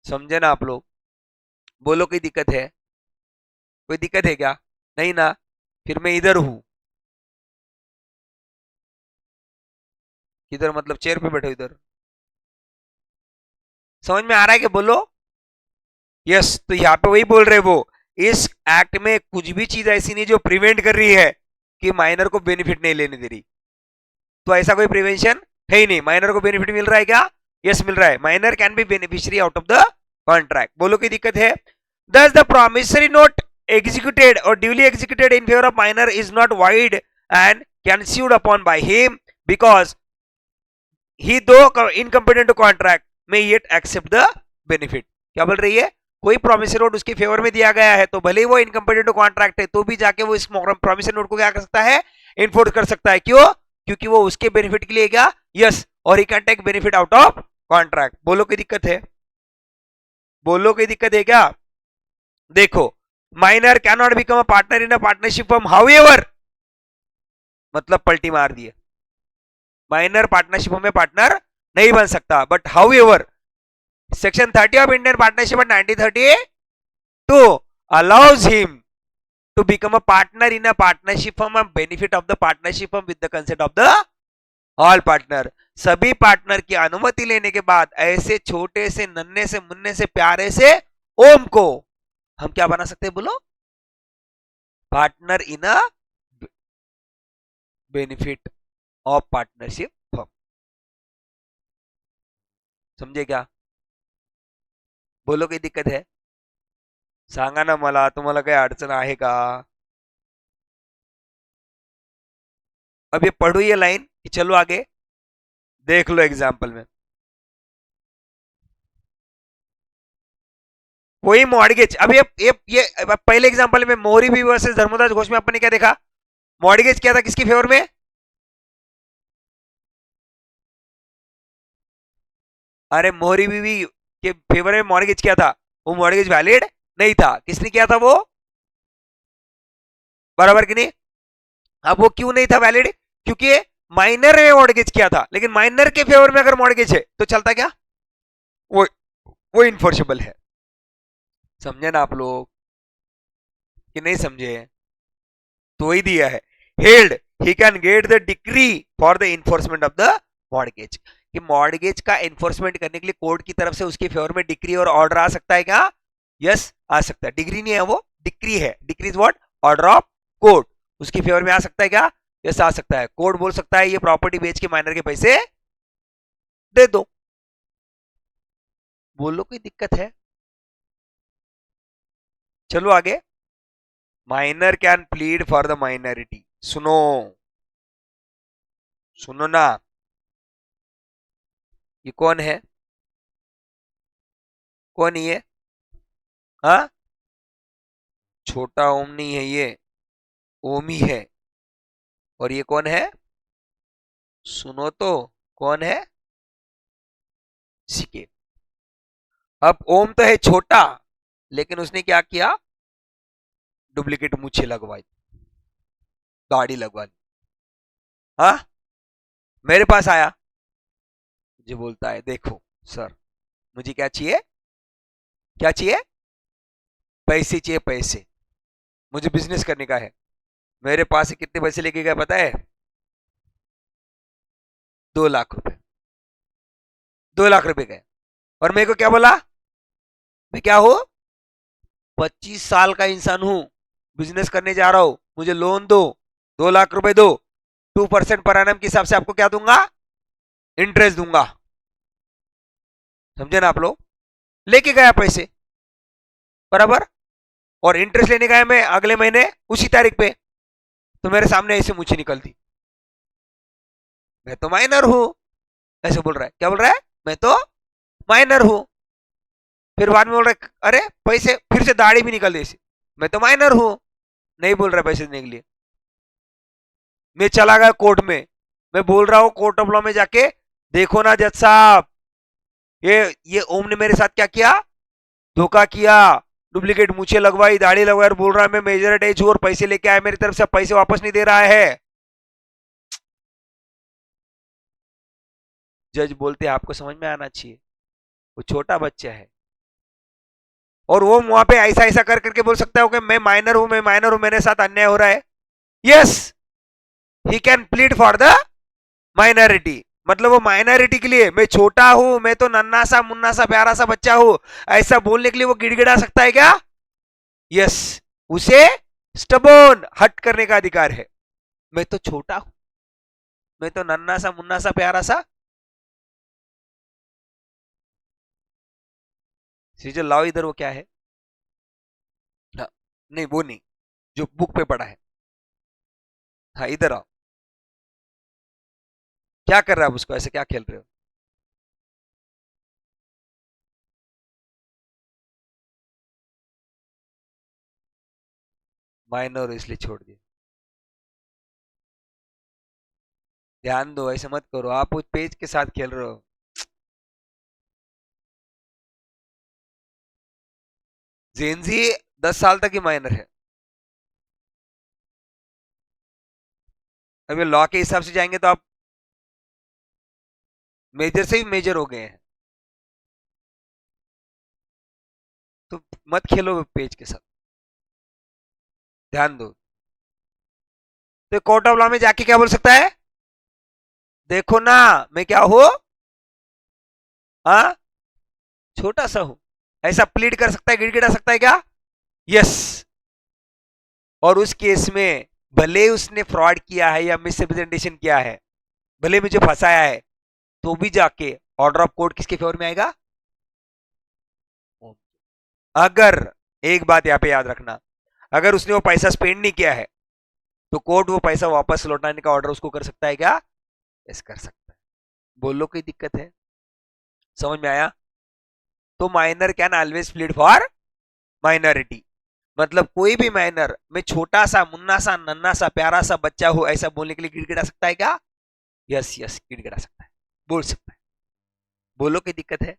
समझे ना आप लोग? बोलो कोई दिक्कत है? कोई दिक्कत है क्या? नहीं ना? फिर मैं इधर हूं, इधर मतलब चेयर पे बैठो इधर, समझ में आ रहा है कि बोलो? यस, तो यहाँ पे वही बोल रहे वो, इस एक्ट में कुछ भी चीज ऐसी नहीं जो प्रिवेंट कर रही है कि माइनर को बेनिफिट नहीं लेने दे रही, तो ऐसा कोई प्रिवेंशन है ही नहीं। माइनर को बेनिफिट मिल रहा है क्या? यस, मिल रहा है। Minor can be beneficiary out of the contract. बोलो कोई दिक्कत है? दस the promissory note executed or duly executed in favor of minor is not void and can sued upon by him because he though incompetent to contract may yet accept the benefit। क्या बोल रही है? कोई promissory note उसके favour में दिया गया है, तो भले ही वो इनकम्पिटेंट टू कॉन्ट्रैक्ट है, तो भी जाके वो इस प्रोमिसरी नोट को क्या कर सकता है? इन्फोर्स कर सकता है। क्यों? क्योंकि वो उसके बेनिफिट के लिए क्या? यस, और he can take benefit out of contract. बोलो कोई दिक्कत है? बोलो कोई दिक्कत है क्या? देखो, minor can not become a partner in a partnership firm however, मतलब पलटी मार दिए, माइनर पार्टनरशिप में पार्टनर नहीं बन सकता, but however section 30 of Indian partnership 1932 allows him to become a partner in a partnership firm and benefit of the partnership firm with the consent of the all partner। सभी partner की अनुमति लेने के बाद ऐसे छोटे से नन्हे से मुन्ने से प्यारे से ओम को हम क्या बना सकते हैं? बोलो, partner in a benefit of partnership firm. समझे क्या? बोलो काही दिक्कत है? सांगा ना मला, तुम्हाला काही अडचण आहे का? अब ये पढ़ो ये लाइन, चलो आगे देख लो एग्जाम्पल में। कोई मॉर्गेज, अब ये पहले एग्जांपल में मोहरी बीवी वर्सेस धर्मदास घोष में अपन ने क्या देखा? मॉर्गेज किया था किसकी फेवर में? अरे मोहरी बीवी के फेवर में मॉर्गेज किया था, वो मॉर्गेज वैलिड नहीं था, किसने किया था वो? बराबर कि नहीं? अब वो क्यों नहीं था वैलिड? क्योंकि माइनर ने मॉर्गेज किया था, लेकिन माइनर के फेवर में अगर मॉर्गेज है तो चलता क्या? वो वो इनफोर्सेबल है। समझे ना आप लोग कि नहीं समझे? तो वही दिया है, held he can get the decree for the enforcement of the mortgage, कि मॉर्गेज का इन्फोर्समेंट करने के लिए कोर्ट की तरफ से उसके फेवर में डिक्री और ऑर्डर आ सकता है क्या? यस आ सकता है। डिग्री नहीं है वो, डिक्री है। Decree is what? Order of court. उसकी फेवर में आ सकता है क्या? यस आ सकता है। कोर्ट बोल सकता है ये प्रॉपर्टी बेच के माइनर के पैसे दे दो। बोलो कोई दिक्कत है? चलो आगे। Minor can plead for the minority. सुनो सुनो ना, ये कौन है? कौन ये? हाँ, छोटा ओम नहीं है ये, ओम ही है। और ये कौन है? सुनो तो, कौन है? सीके। अब ओम तो है छोटा, लेकिन उसने क्या किया? डुप्लीकेट मूछें लगवाई, दाढ़ी लगवा ली। हाँ, मेरे पास आया, मुझे बोलता है देखो सर, मुझे क्या चाहिए? क्या चाहिए? पैसे चाहिए, पैसे। मुझे बिजनेस करने का है। मेरे पास से कितने पैसे लेके गया पता है? 2 लाख रुपए। 2 लाख रुपए गए। और मेरे को क्या बोला? मैं क्या हूं? 25 साल का इंसान हूं, बिजनेस करने जा रहा हूं, मुझे लोन दो, 2 लाख रुपए दो, 2% पर एनम के हिसाब से आपको क्या दूंगा? इंटरेस्ट दूंगा। समझे ना आप लोग? लेके गया पैसे, बराबर। और इंटरेस्ट लेने गया मैं अगले महीने उसी तारीख पे, तो मेरे सामने ऐसे मुझे निकलती, मैं तो माइनर हूं, ऐसे बोल रहा है। क्या बोल रहा है? मैं तो माइनर हूं। फिर बाद में बोल रहा है अरे पैसे, फिर से दाढ़ी भी निकल दी, मैं तो माइनर हूं, नहीं बोल रहा पैसे देने के लिए। मैं चला गया कोर्ट में, मैं बोल रहा हूं कोर्ट ऑफ लॉ में जाके, देखो ना जज साहब, ये ओम ने मेरे साथ क्या किया? धोखा किया, डुप्लीकेट मूछें लगवाई, दाढ़ी लगवाई, और बोल रहा है मैं मेजर एज हूं और पैसे लेके आया मेरी तरफ से, पैसे वापस नहीं दे रहा है। जज बोलते हैं आपको समझ में आना चाहिए, वो छोटा बच्चा है। और वो वहां पे ऐसा ऐसा कर करके बोल सकता है कि मैं माइनर हूं, मैं माइनर हूं, मेरे साथ अन्याय हो रहा है। Yes, he can plead for the minority. मतलब वो माइनॉरिटी के लिए, मैं छोटा हूं, मैं तो नन्ना सा मुन्ना सा प्यारा सा बच्चा हूं, ऐसा बोलने के लिए वो गिड़गिड़ा सकता है क्या? यस, उसे स्टबोन हट करने का अधिकार है। मैं तो छोटा हूं, मैं तो नन्ना सा मुन्ना सा प्यारा सा। सीजल लाओ इधर, वो क्या है? हाँ, नहीं वो नहीं, जो बुक पे पढ़ा है। हाँ इधर आओ। क्या कर रहा है उसको, ऐसे क्या खेल रहे हो? माइनर इसलिए छोड़ दिया। ध्यान दो, ऐसे मत करो, आप उस पेज के साथ खेल रहे हो। जेनजी 10 साल तक ही माइनर है। अभी लॉ के हिसाब से जाएंगे तो आप मेजर से ही मेजर हो गए हैं, तो मत खेलो पेज के साथ। ध्यान दो। तो कोर्ट ऑफ लॉ में जाके क्या बोल सकता है? देखो ना, मैं क्या हूं? हाँ, छोटा सा हूं, ऐसा प्लीड कर सकता है, गिड़गिड़ा सकता है क्या? यस। और उस केस में भले उसने फ्रॉड किया है या मिसरिप्रेजेंटेशन किया है, भले मुझे फंसाया है, तो भी जाके ऑर्डर ऑफ कोर्ट किसके फेवर में आएगा? अगर, एक बात यहां पे याद रखना, अगर उसने वो पैसा स्पेंड नहीं किया है, तो कोर्ट वो पैसा वापस लौटाने का ऑर्डर उसको कर सकता है क्या? यस कर सकता है। बोलो कोई दिक्कत है? समझ में आया? तो minor can always plead for minority. मतलब कोई भी माइनर, मैं छोटा सा मुन्ना सा नन्ना सा प्यारा सा बच्चा हूं, ऐसा बोलने के लिए गिड़गिड़ा सकता है क्या? यस यस गिड़गिड़ा सकता है, बोल सकता है। बोलो कोई दिक्कत है?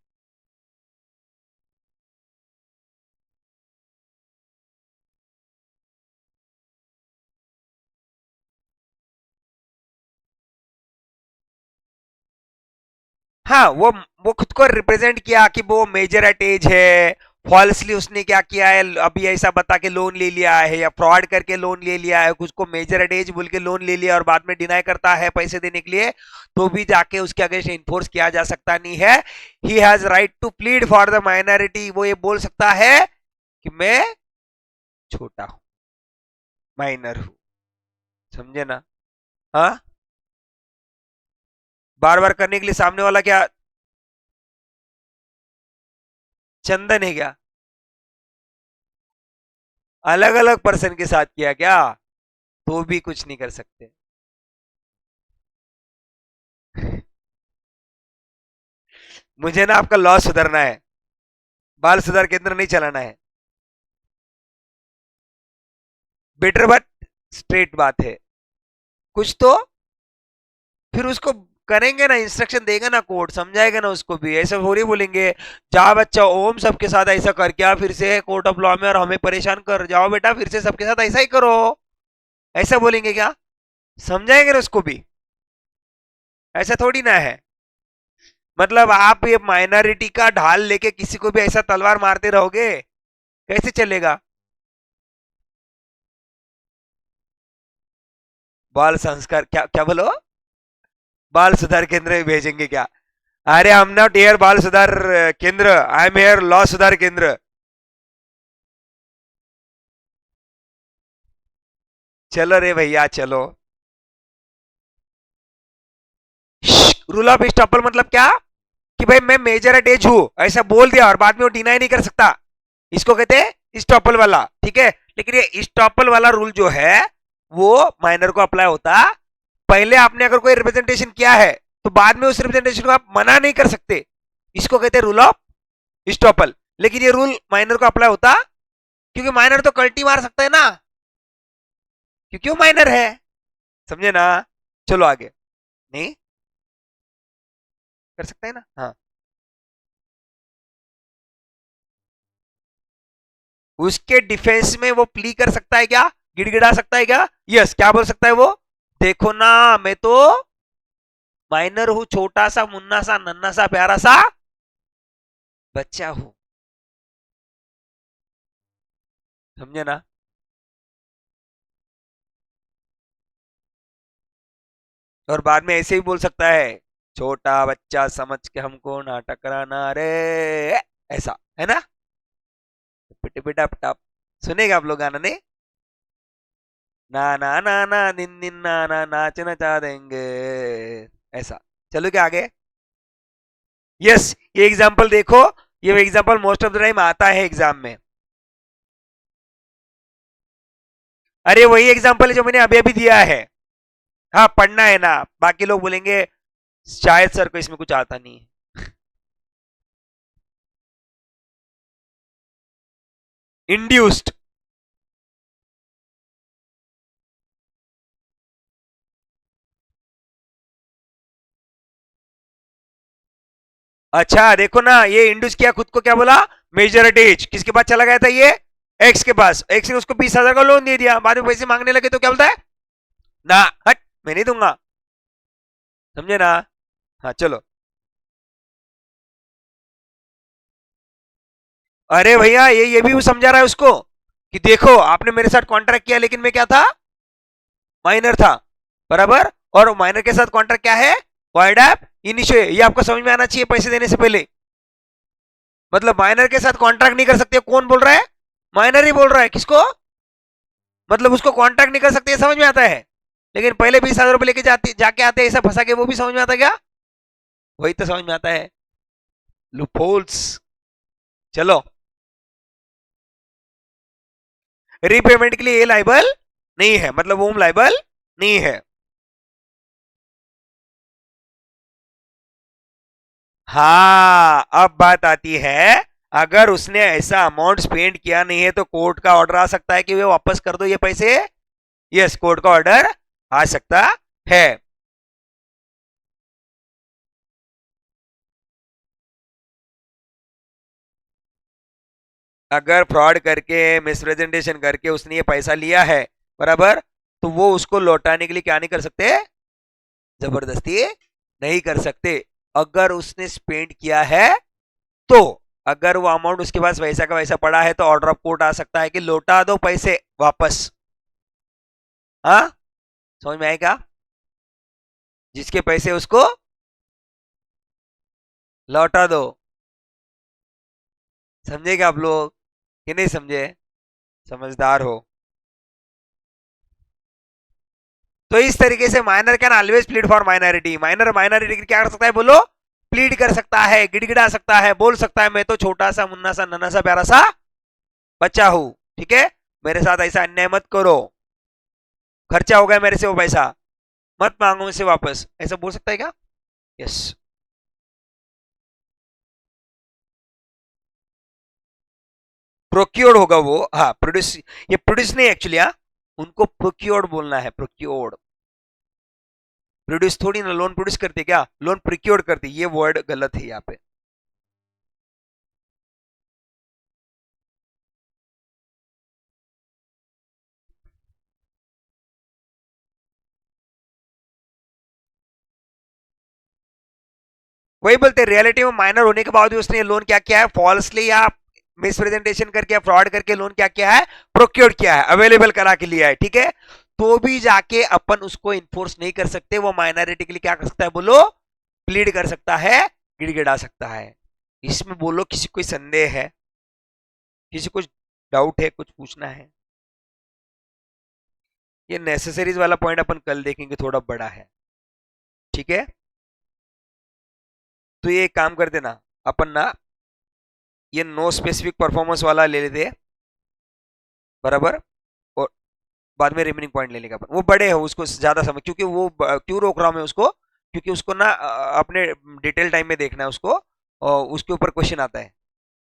हाँ, वो खुद को रिप्रेजेंट किया कि वो मेजर एट एज है, फॉल्सली उसने क्या किया है, अभी ऐसा बता के लोन ले लिया है या फ्रॉड करके लोन ले लिया है, कुछ को मेजर एडेज बोल के लोन ले लिया और बाद में डिनाई करता है पैसे देने के लिए, तो भी जाके उसके अगेंस्ट इन्फोर्स किया जा सकता नहीं है। He has right to plead for the minority, वो ये बोल सकता है कि मैं छोटा हूं, माइनर हूं। समझे ना? हाँ, बार बार करने के लिए सामने वाला क्या चंदन है क्या? अलग अलग पर्सन के साथ किया क्या? तो भी कुछ नहीं कर सकते। मुझे ना आपका लॉ सुधरना है, बाल सुधार केंद्र नहीं चलाना है। बेटर बट स्ट्रेट बात है, कुछ तो फिर उसको करेंगे ना, इंस्ट्रक्शन देगा ना कोर्ट, समझाएगा ना उसको भी। ऐसा थोड़ी बोलेंगे जा बच्चा ओम सबके साथ ऐसा कर, क्या फिर से कोर्ट ऑफ लॉ में और हमें परेशान कर, जाओ बेटा फिर से सबके साथ ऐसा ही करो, ऐसा बोलेंगे क्या? समझाएंगे ना उसको भी, ऐसा थोड़ी ना है। मतलब आप ये माइनॉरिटी का ढाल लेके किसी को भी ऐसा तलवार मारते रहोगे, कैसे चलेगा? बाल संस्कार क्या क्या बोलो? बाल सुधार केंद्र में भेजेंगे क्या? अरे आई एम नॉट एयर बाल सुधार केंद्र, आई एम एयर लॉ सुधार केंद्र। चलो रे भैया चलो। रूल ऑफ स्टॉपल मतलब क्या? कि भाई मैं मेजर एट एज हूं ऐसा बोल दिया और बाद में वो डिनाई नहीं कर सकता, इसको कहते हैं स्टॉपल वाला। ठीक है, लेकिन ये स्टॉपल वाला रूल जो है वो माइनर को अप्लाई होता। पहले आपने अगर कोई रिप्रेजेंटेशन किया है तो बाद में उस रिप्रेजेंटेशन को आप मना नहीं कर सकते, इसको कहते हैं रूल ऑफ स्टॉपल। लेकिन ये रूल माइनर को अप्लाई होता क्योंकि माइनर तो कल्टी मार सकता है ना, क्योंकि वो माइनर है। समझे ना? चलो आगे। नहीं कर सकता है ना? हाँ, उसके डिफेंस में वो प्ली कर सकता है क्या? गिड़गिड़ा सकता है क्या? यस, क्या बोल सकता है वो? देखो ना, मैं तो माइनर हूं, छोटा सा मुन्ना सा नन्ना सा प्यारा सा बच्चा हूं। समझे ना? और बाद में ऐसे ही बोल सकता है, छोटा बच्चा समझ के हमको नाटक कराना रे, ऐसा है ना? पिट पिट टप। सुनेगा आप लोग गाना? नहीं, ना ना ना ना दिन दिन ना ना नाच नचा देंगे, ऐसा। चलो क्या आगे? यस, ये एग्जांपल देखो, ये example most of the time आता है एग्जाम में। अरे वही एग्जांपल है जो मैंने अभी अभी दिया है। हाँ, पढ़ना है ना, बाकी लोग बोलेंगे शायद सर को इसमें कुछ आता नहीं है। इंड्यूस्ड। अच्छा देखो ना, ये इंड्यूस किया खुद को, क्या बोला? Majority age. किसके पास चला गया था ये? एक्स के पास। एक्स ने उसको 20,000 का लोन दे दिया, बाद में पैसे मांगने लगे तो क्या बोलता है? ना, हट, मैं नहीं दूंगा। समझे ना? हाँ चलो। अरे भैया ये भी वो समझा रहा है उसको कि देखो आपने मेरे साथ कॉन्ट्रैक्ट किया लेकिन मैं क्या था? माइनर था, बराबर। और माइनर के साथ कॉन्ट्रैक्ट क्या है? Wide ab initio. ये आपको समझ में आना चाहिए पैसे देने से पहले। मतलब माइनर के साथ कॉन्ट्रैक्ट नहीं कर सकते, कौन बोल रहा है? माइनर ही बोल रहा है। किसको? मतलब उसको कॉन्ट्रैक्ट नहीं कर सकते, समझ में आता है। लेकिन पहले 20,000 रुपए लेके जाके आते ऐसा फंसा के, वो भी समझ में आता क्या? वही तो समझ में आता है, लूपहोल्स। चलो, रीपेमेंट के लिए ये लाइबल नहीं है, मतलब ओम लाइबल नहीं है। हाँ, अब बात आती है, अगर उसने ऐसा अमाउंट स्पेंड किया नहीं है तो कोर्ट का ऑर्डर आ सकता है कि वे वापस कर दो ये पैसे। यस, कोर्ट का ऑर्डर आ सकता है। अगर फ्रॉड करके मिसप्रेजेंटेशन करके उसने ये पैसा लिया है, बराबर, तो वो उसको लौटाने के लिए क्या नहीं कर सकते? जबरदस्ती नहीं कर सकते। अगर उसने स्पेंड किया है तो अगर वो अमाउंट उसके पास वैसा का वैसा पड़ा है तो ऑर्डर ऑफ कोर्ट आ सकता है कि लौटा दो पैसे वापस। हाँ, समझ में आएगा? जिसके पैसे उसको लौटा दो। समझेगा आप लोग कि नहीं समझे? समझदार हो। तो इस तरीके से minor can always plead for minority. Minor minority क्या कर सकता है बोलो? प्लीड कर सकता है, गिड़गिड़ा सकता है, बोल सकता है मैं तो छोटा सा मुन्ना सा नन्हा सा प्यारा सा बच्चा हूं, ठीक है, मेरे साथ ऐसा अन्याय मत करो, खर्चा हो गया मेरे से वो पैसा, मत मांगो मुझसे वापस, ऐसा बोल सकता है क्या? यस। प्रोक्योर्ड होगा वो, हाँ प्रोड्यूस, ये प्रोड्यूस नहीं एक्चुअली, हाँ उनको प्रोक्योर्ड बोलना है, प्रोक्योर्ड। प्रोड्यूस थोड़ी ना, लोन प्रोड्यूस करते क्या, लोन प्रोक्योर्ड करते, ये वर्ड गलत है यहाँ पे। वही बोलते रियलिटी में माइनर होने के बावजूद उसने लोन क्या किया है, फॉल्सली या मिसप्रेजेंटेशन करके या फ्रॉड करके लोन क्या किया है, प्रोक्योर किया है, अवेलेबल करा के लिया है, ठीक है, तो भी जाके अपन उसको इन्फोर्स नहीं कर सकते, वो माइनॉरिटी के लिए क्या कर सकता है बोलो, प्लीड कर सकता है, गिड़गिड़ा सकता है। इसमें बोलो किसी कोई संदेह है, किसी कुछ डाउट है, कुछ पूछना है? ये नेसेसरीज वाला पॉइंट अपन कल देखेंगे, थोड़ा बड़ा है, ठीक है। तो ये एक काम करते ना अपन ना, ये नो स्पेसिफिक परफॉर्मेंस वाला ले लेते हैं, बराबर, और बाद में रिमेनिंग पॉइंट ले लेगा अपन, वो बड़े है उसको ज्यादा समझ, क्योंकि वो क्यों रोक रहा हूं मैं उसको, क्योंकि उसको ना अपने डिटेल टाइम में देखना है उसको, और उसके ऊपर क्वेश्चन आता है,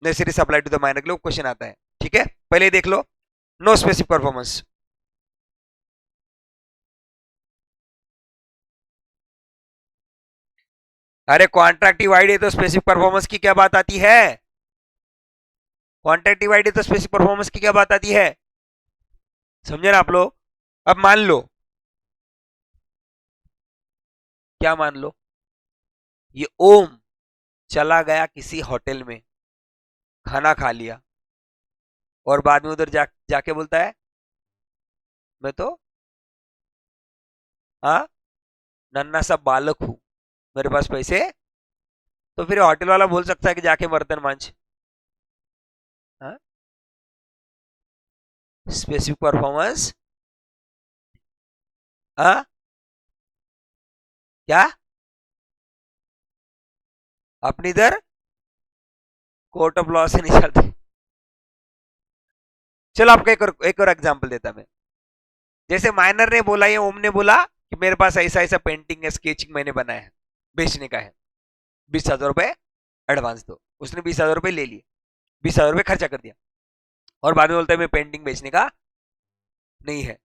necessary supply to the minor के लिए क्वेश्चन आता है, ठीक है, पहले देख लो नो स्पेसिफिक परफॉर्मेंस। अरे कॉन्ट्रैक्ट डिवाइड है तो स्पेसिफिक परफॉर्मेंस की क्या बात आती है? कॉन्ट्रैक्ट डिवाइड है तो स्पेसिफिक परफॉर्मेंस की क्या बात आती है? समझे ना आप लोग? अब मान लो, क्या मान लो, ये ओम चला गया किसी होटल में, खाना खा लिया, और बाद में उधर जाके बोलता है मैं तो हाँ नन्ना सा बालक हूं, मेरे पास पैसे, तो फिर होटल वाला बोल सकता है कि जाके बर्तन मांज। हाँ, स्पेसिफिक परफॉर्मेंस, हाँ क्या, अपनी इधर कोर्ट ऑफ लॉ से नहीं चलते। चलो आपको एक और एग्जांपल देता मैं, जैसे माइनर ने बोला या ओम ने बोला कि मेरे पास ऐसा ऐसा पेंटिंग है, स्केचिंग मैंने बनाया है, बेचने का है, 20,000 रुपए एडवांस दो, उसने 20,000 रुपए ले लिए, 20,000 रुपए खर्चा कर दिया, और बाद में बोलता है मैं पेंटिंग बेचने का नहीं है,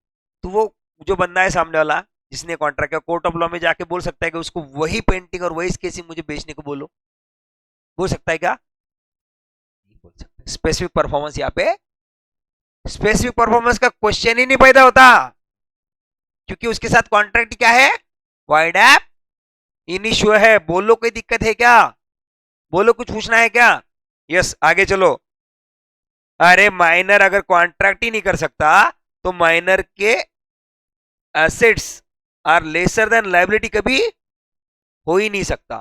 तो वो जो बंदा है सामने वाला जिसने कॉन्ट्रैक्ट किया, कोर्ट ऑफ लॉ में जाके बोल सकता है कि उसको वही पेंटिंग और वही स्केचिंग मुझे बेचने को बोलो, बोल सकता है क्या? नहीं बोल सकता। स्पेसिफिक परफॉर्मेंस यहाँ पे, स्पेसिफिक परफॉर्मेंस का क्वेश्चन ही नहीं पैदा होता, क्योंकि उसके साथ कॉन्ट्रैक्ट क्या है, वाइड ऐप इनिशियो है। बोलो कोई दिक्कत है क्या? बोलो कुछ पूछना है क्या? यस, आगे चलो। अरे माइनर अगर कॉन्ट्रैक्ट ही नहीं कर सकता तो माइनर के assets are lesser than liability कभी हो ही नहीं सकता,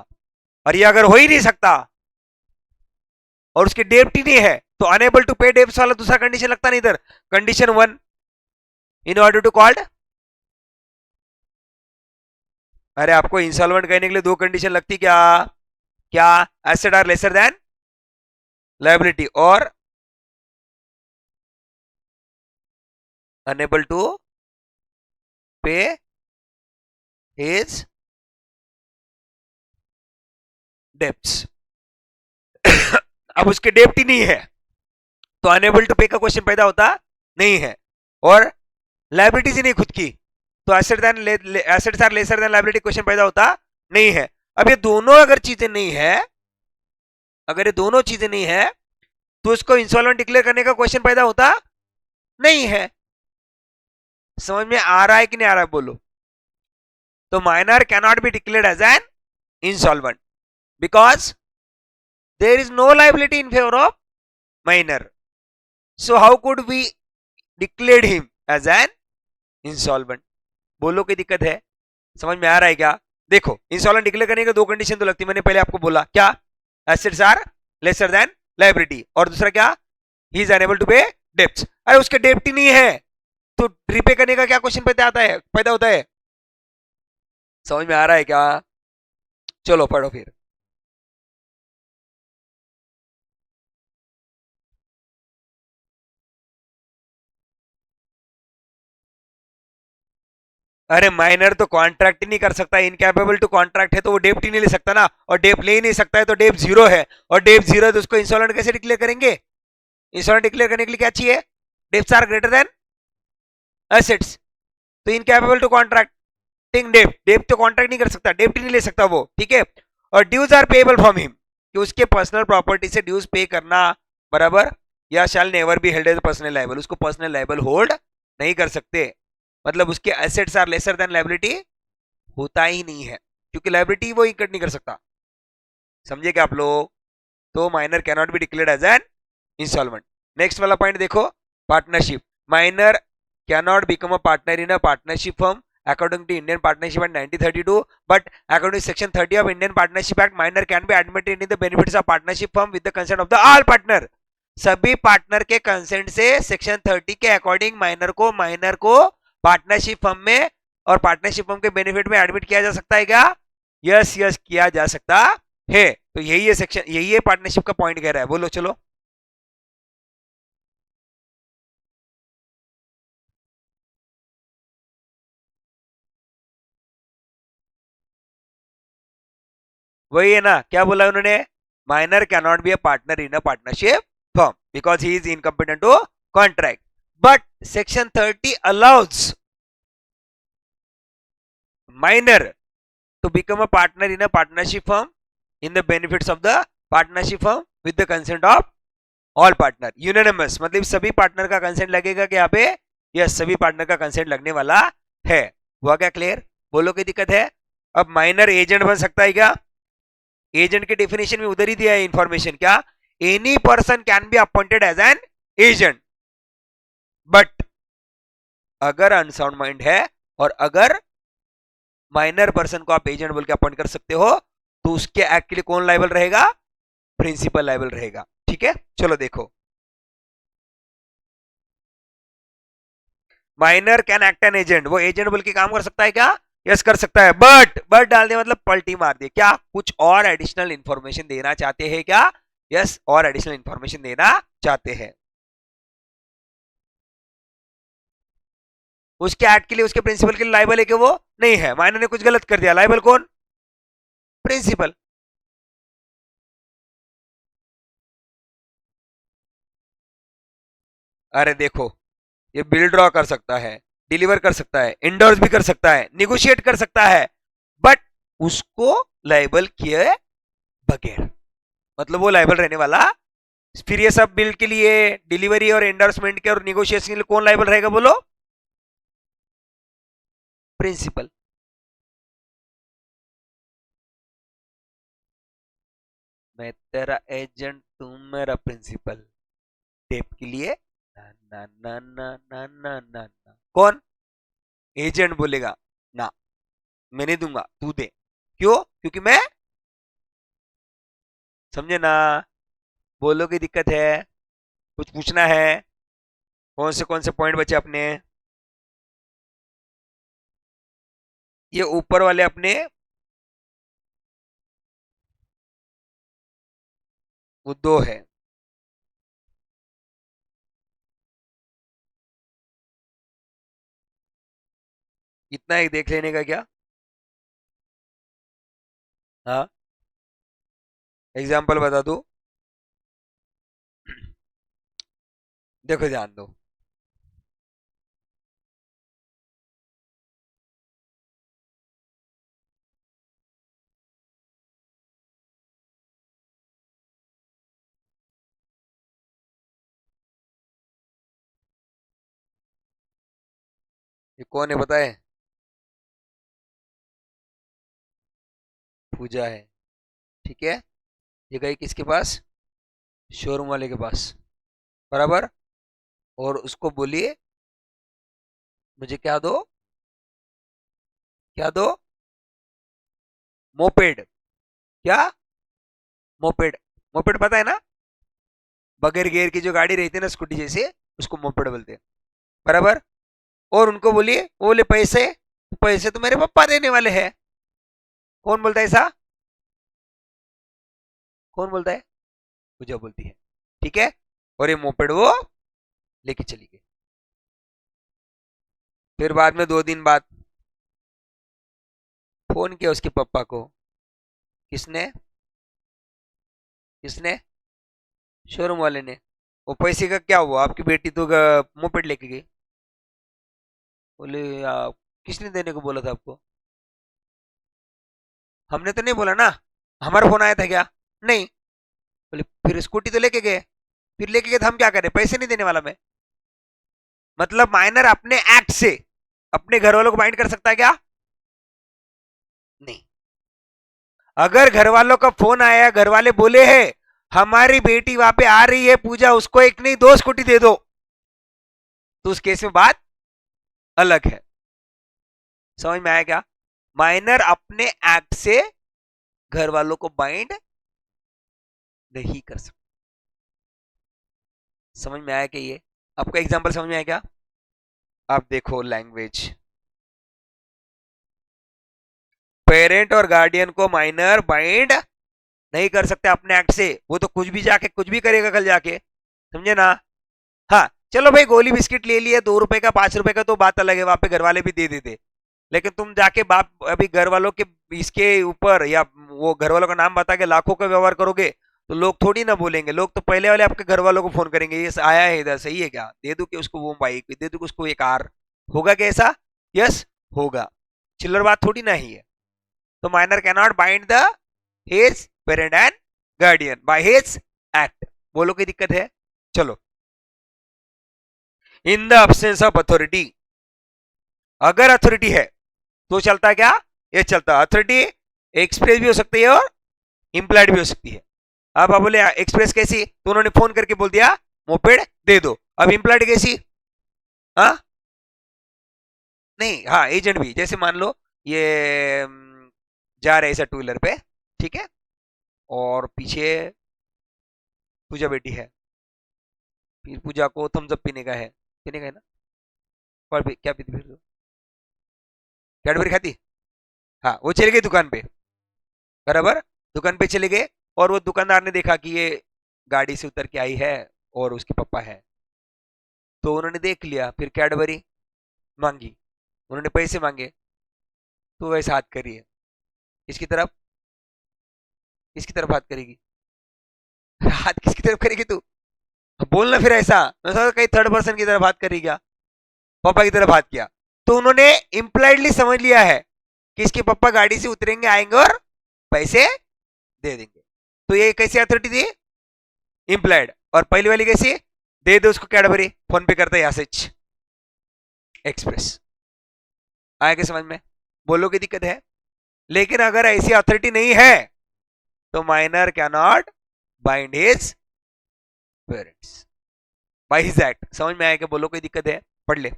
और ये अगर हो ही नहीं सकता और उसकी डेप्ट ही नहीं है तो अनेबल टू पे डेप्ट वाला दूसरा कंडीशन लगता नहीं इधर, condition 1 in order to called. अरे आपको इंसॉल्वेंट कहने के लिए दो कंडीशन लगती क्या? क्या? Asset are lesser than liability और unable to pay his debts. अब उसके डेप्ट ही नहीं है तो अनेबल टू पे का क्वेश्चन पैदा होता नहीं है, और लाइबिलिटीज ही नहीं खुद की तो assets are lesser than liability question पैदा होता नहीं है। अब ये दोनों अगर चीजें नहीं है, अगर ये दोनों चीजें नहीं है तो इसको इंसॉल्वेंट डिक्लेयर करने का क्वेश्चन पैदा होता नहीं है। समझ में आ रहा है कि नहीं आ रहा है बोलो? तो minor cannot be declared as an insolvent because there is no liability in favor of minor. So how could we declared him as an insolvent? बोलो कोई दिक्कत है? समझ में आ रहा है क्या? देखो इंसॉल्वेंट डिक्लेयर करने के दो कंडीशन तो लगती है, मैंने पहले आपको बोला क्या, assets are lesser than liability, और दूसरा क्या, he is unable to pay debts. अरे उसके डेब्ट ही नहीं है तो रिपे करने का क्या क्वेश्चन पैदा होता है? समझ में आ रहा है क्या? चलो पढ़ो फिर। अरे माइनर तो कॉन्ट्रैक्ट ही नहीं कर सकता, इनकैपेबल टू कॉन्ट्रैक्ट है तो वो डेब्ट ही नहीं ले सकता ना, और डेब्ट ले ही नहीं सकता है तो डेब्ट जीरो है, और डेब्ट जीरो है तो उसको इंसॉल्वेंट कैसे डिक्लेयर करेंगे? इंसॉल्वेंट डिक्लेयर करने के लिए क्या चाहिए? Debts are greater than assets, तो इनकैपेबल टू कॉन्ट्रैक्टिंग डेब्ट, डेब्ट तो कॉन्ट्रैक्ट नहीं कर सकता, डेब्ट ही नहीं ले सकता वो, ठीक है। और dues are payable from him, कि उसके पर्सनल प्रॉपर्टी से ड्यूज पे करना, बराबर, या shall never be held as personal liable, उसको पर्सनल लायबल होल्ड नहीं कर सकते, मतलब उसके assets are lesser than liability होता ही नहीं है, क्योंकि लायबिलिटी वो इनकट नहीं कर सकता, समझे क्या आप लोग? तो minor can not be declared as an installment. Next वाला पॉइंट देखो, partnership. Minor can not become a partner in a partnership firm according to Indian Partnership Act 1932, but according to Section 30 of Indian Partnership Act, minor can be admitted in the benefits of partnership firm with the consent of the all partner. सभी partner के consent से section 30 के according minor को partnership firm में और partnership firm के benefit में admit किया जा सकता है क्या? यस यस किया जा सकता है। तो यही है सेक्शन, यही है पार्टनरशिप का पॉइंट कह रहा है, बोलो चलो। वही है ना, क्या बोला उन्होंने? Minor can not be a partner in a partnership firm because he is incompetent to contract, but section 30 allows minor to become a partner in a partnership firm in the benefits of the partnership firm with the consent of all partner, unanimous, मतलब सभी partner का consent लगेगा कि यहाँ पे, yes सभी partner का consent लगने वाला है। हुआ क्या क्लियर? बोलो कोई दिक्कत है? अब माइनर एजेंट बन सकता है क्या? एजेंट के डेफिनेशन में उधर ही दिया है इंफॉर्मेशन, क्या, any person can be appointed as an agent, but अगर अनसाउंड माइंड है और अगर माइनर पर्सन को आप एजेंट बोल के अपॉइंट कर सकते हो, तो उसके एक्ट के लिए कौन लायबल रहेगा? प्रिंसिपल लायबल रहेगा, ठीक है। चलो देखो, minor can act an agent, वो एजेंट बोल के काम कर सकता है क्या? यस कर सकता है, बट डाल दे मतलब पलटी मार दे, क्या कुछ और एडिशनल इंफॉर्मेशन देना चाहते हैं क्या? यस, और एडिशनल इंफॉर्मेशन देना चाहते हैं, उसके एक्ट के लिए, उसके प्रिंसिपल के लिए लायबल है कि वो नहीं है, माइनर ने कुछ गलत कर दिया, लायबल कौन? प्रिंसिपल। अरे देखो, ये बिल ड्रॉ कर सकता है, डिलीवर कर सकता है, इंडोर्स भी कर सकता है, निगोशिएट कर सकता है, बट उसको लायबल किए बगैर, मतलब वो लायबल रहने वाला। फिर ये सब बिल के लिए, डिलीवरी और एंडोर्समेंट के और निगोशिएशन के लिए कौन लायबल रहेगा बोलो? प्रिंसिपल। मैं तेरा एजेंट, तुम मेरा प्रिंसिपल, टेप के लिए ना ना ना ना ना ना ना ना, कौन? एजेंट बोलेगा ना, मैं नहीं दूंगा, तू दे। क्यों? क्योंकि मैं, समझे ना? बोलो की दिक्कत है? कुछ पूछना है? कौन से पॉइंट बचे अपने? ये ऊपर वाले अपने वो दो है, इतना ही देख लेने का क्या? हाँ, एग्जाम्पल बता दो, देखो ध्यान दो। ये कौन है बताए? पूजा है, ठीक है। ये गई किसके पास? शोरूम वाले के पास, बराबर। और उसको बोलिए मुझे क्या दो, क्या दो? मोपेड। क्या? मोपेड। मोपेड पता है ना, बगैर गियर की जो गाड़ी रहती है ना, स्कूटी जैसे, उसको मोपेड बोलते हैं, बराबर। और उनको बोलिए, वो बोले पैसे, तो पैसे तो मेरे पापा देने वाले हैं। कौन बोलता है ऐसा? कौन बोलता है? पूजा बोलती है, ठीक है। और ये मोपेड वो लेके चली गई। फिर बाद में 2 दिन बाद फोन किया उसके पापा को। किसने? किसने? शोरूम वाले ने। वो पैसे का क्या हुआ, आपकी बेटी तो मोपेड लेके गई। बोले किसने देने को बोला था आपको? हमने तो नहीं बोला ना, हमारा फोन आया था क्या? नहीं। बोले फिर स्कूटी तो लेके गए, फिर लेके गए तो हम क्या करें, पैसे नहीं देने वाला मैं? मतलब माइनर अपने एक्ट से अपने घर वालों को बाइंड कर सकता है क्या? नहीं। अगर घर वालों का फोन आया, घर वाले बोले हैं हमारी बेटी वहां पे आ रही है पूजा, उसको एक नहीं 2 स्कूटी दे दो, तो उस केस में बात अलग है। समझ में आया क्या? माइनर अपने एक्ट से घर वालों को बाइंड नहीं कर सकता। समझ में आया क्या ये? आपका एग्जांपल समझ में आया क्या? आप देखो लैंग्वेज, पेरेंट और गार्डियन को माइनर बाइंड नहीं कर सकते अपने एक्ट से, वो तो कुछ भी जाके कुछ भी करेगा कल जाके, समझे ना? हाँ चलो भाई, गोली बिस्किट ले लिया 2 रुपए का 5 रुपए का तो बात अलग है, वहां पे घर वाले भी दे देते। लेकिन तुम जाके बाप अभी घर वालों के इसके ऊपर या वो घर वालों का नाम बता के लाखों का व्यवहार करोगे, तो लोग थोड़ी ना बोलेंगे, लोग तो पहले वाले आपके घर वालों को फोन करेंगे, ये आया है इधर, सही है क्या, दे दो कि उसको वो बाइक, दे दो कि उसको एक कार। होगा कैसा? यस, होगा। चिल्लर बात थोड़ी ना ही है। तो minor can not bind the his parent and guardian by his act. बोलो कोई दिक्कत है? चलो, in the absence of authority, अगर अथॉरिटी है तो चलता क्या? ये चलता। अथॉरिटी एक्सप्रेस भी हो सकती है और इंप्लाइड भी हो सकती है। अब आप बोले एक्सप्रेस कैसी, तो उन्होंने फोन करके बोल दिया मोपेड दे दो। अब इंप्लाइड कैसी? हाँ नहीं, हाँ एजेंट भी, जैसे मान लो ये जा रहे ऐसा 2 व्हीलर पे, ठीक है, और पीछे पूजा बेटी है, फिर पूजा को थम्स अप पीने का है, पीने का है ना, और क्या पीती फिर तो? कैडबरी खाती? हाँ, वो चले गए दुकान पे, बराबर। दुकान पे चले गए, और वो दुकानदार ने देखा कि ये गाड़ी से उतर के आई है और उसके पापा है, तो उन्होंने देख लिया, फिर कैडबरी मांगी, उन्होंने पैसे मांगे, तो वैसे हाथ करिए इसकी तरफ, किसकी तरफ हाथ करेगी? हाथ किसकी तरफ करेगी तू? बोलना फिर ऐसा, मैं सोचा कहीं थर्ड पर्सन की तरफ हाथ करी क्या, पापा की तरफ हाथ किया, तो उन्होंने इम्प्लाइडली समझ लिया है कि इसके पापा गाड़ी से उतरेंगे, आएंगे और पैसे दे देंगे। तो ये कैसी अथॉरिटी थी? इम्प्लाइड। और पहली वाली कैसी? दे दो उसको कैडबरी, फोन पे करता है यहाँ से एक्सप्रेस। आया क्या समझ में? बोलो की दिक्कत है? लेकिन अगर ऐसी अथॉरिटी नहीं है तो minor can not bind his parents by his act. समझ में आया क्या? बोलो कोई दिक्कत है? पढ़ ले।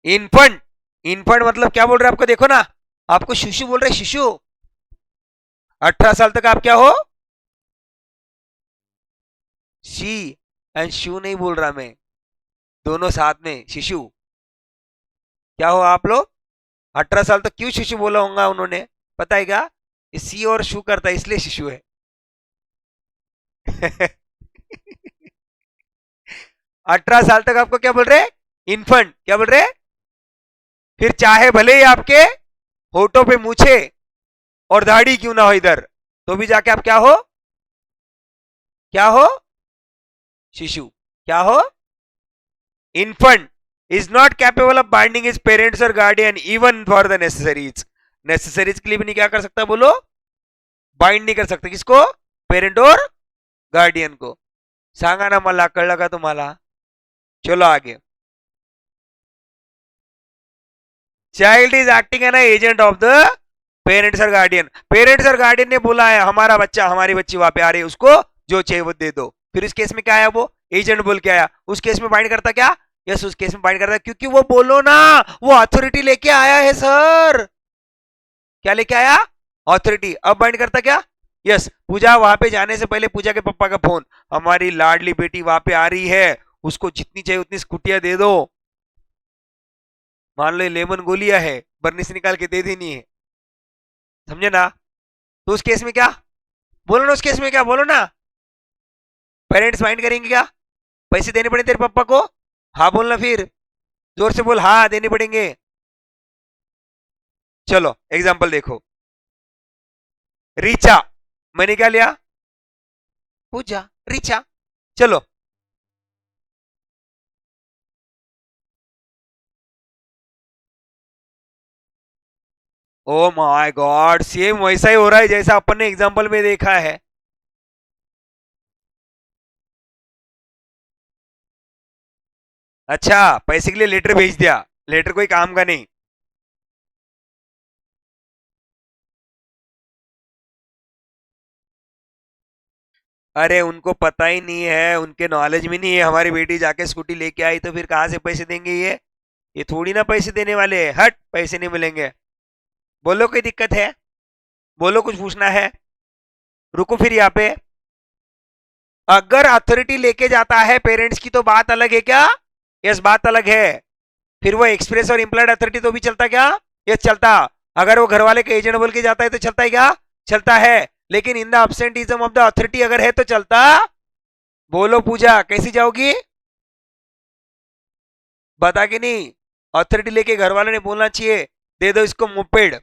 इन्फंट, इन्फंट मतलब क्या बोल रहे हैं आपको, देखो ना, आपको शिशु बोल रहे, शिशु। 18 साल तक आप क्या हो? शी एंड शू नहीं बोल रहा मैं, दोनों साथ में शिशु। क्या हो आप लोग? 18 साल तक क्यों शिशु बोला होगा उन्होंने, पता है क्या? सी और शू करता है इसलिए शिशु है। 18 साल तक आपको क्या बोल रहे? इन्फंट। क्या बोल रहे? फिर चाहे भले ही आपके होठों पे मूछे और दाढ़ी क्यों ना हो इधर, तो भी जाके आप क्या हो? क्या हो? शिशु। क्या हो? Infant is not capable of binding his parents और guardian even for the necessaries. Necessaries के लिए भी नहीं क्या कर सकता, बोलो? बाइंड नहीं कर सकता। किसको? पेरेंट और गार्डियन को। सांगा ना मला, कळलं का तुम्हाला? चलो आगे। Child is acting an agent of the parents और गार्डियन, पेरेंट्स और गार्डियन ने बोला है हमारा बच्चा हमारी बच्ची वहां पे आ रही है, उसको जो चाहिए वो दे दो। फिर उस केस में क्या आया, वो एजेंट बोल के आया। उस केस में बाइंड करता क्या, यस उस केस में बाइंड करता, क्योंकि वो बोलो ना वो अथॉरिटी लेके आया है सर। क्या लेके आया, ऑथोरिटी। अब बाइंड करता क्या, यस पूजा वहां पे जाने से पहले पूजा के पापा का फोन, हमारी लाडली बेटी वहां पे आ रही है, उसको जितनी चाहिए उतनी स्कूटियां दे दो। मान लो लेमन गोलियां है, बर्निस निकाल के दे देनी है, समझे ना। तो उस केस में क्या बोलो ना, उस केस में क्या बोलो ना, पेरेंट्स माइंड करेंगे क्या, पैसे देने पड़े तेरे पापा को, हाँ बोलना, फिर जोर से बोल, हाँ देने पड़ेंगे। चलो एग्जाम्पल देखो, रीचा, मैंने क्या लिया, पूजा, रीचा। चलो ओ माय गॉड, सेम वैसा ही हो रहा है जैसा अपन ने एग्जाम्पल में देखा है। अच्छा पैसे के लिए लेटर भेज दिया, लेटर कोई काम का नहीं। अरे उनको पता ही नहीं है, उनके नॉलेज में नहीं है, हमारी बेटी जाके स्कूटी लेके आई तो फिर कहाँ से पैसे देंगे ये थोड़ी ना पैसे देने वाले हैं, हट पैसे नहीं मिलेंगे। बोलो कोई दिक्कत है, बोलो कुछ पूछना है, रुको फिर यहाँ पे। अगर अथॉरिटी लेके जाता है पेरेंट्स की तो बात अलग है क्या, यस बात अलग है। फिर वो एक्सप्रेस और इम्प्लाइड अथॉरिटी तो भी चलता क्या, यस चलता। अगर वो घर वाले के एजेंट बोल के जाता है तो चलता है क्या, चलता है। लेकिन in the absenteeism of the authority अगर है तो चलता। बोलो पूजा कैसी जाओगी, बता के नहीं, अथॉरिटी लेके घर वालों ने बोलना चाहिए दे दो इसको मोपेड,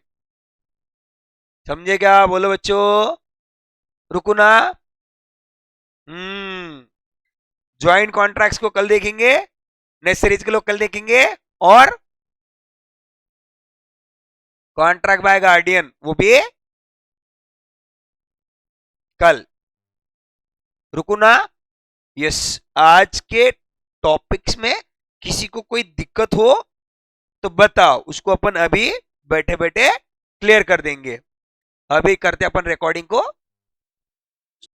समझे क्या, बोलो बच्चों, रुको ना। हम्म, ज्वाइंट कॉन्ट्रैक्ट्स को कल देखेंगे, नेसेसरीज के लोग कल देखेंगे, और कॉन्ट्रैक्ट बाय गार्डियन वो भी कल। रुको ना, यस आज के टॉपिक्स में किसी को कोई दिक्कत हो तो बताओ, उसको अपन अभी बैठे बैठे क्लियर कर देंगे। अभी करते अपन रिकॉर्डिंग को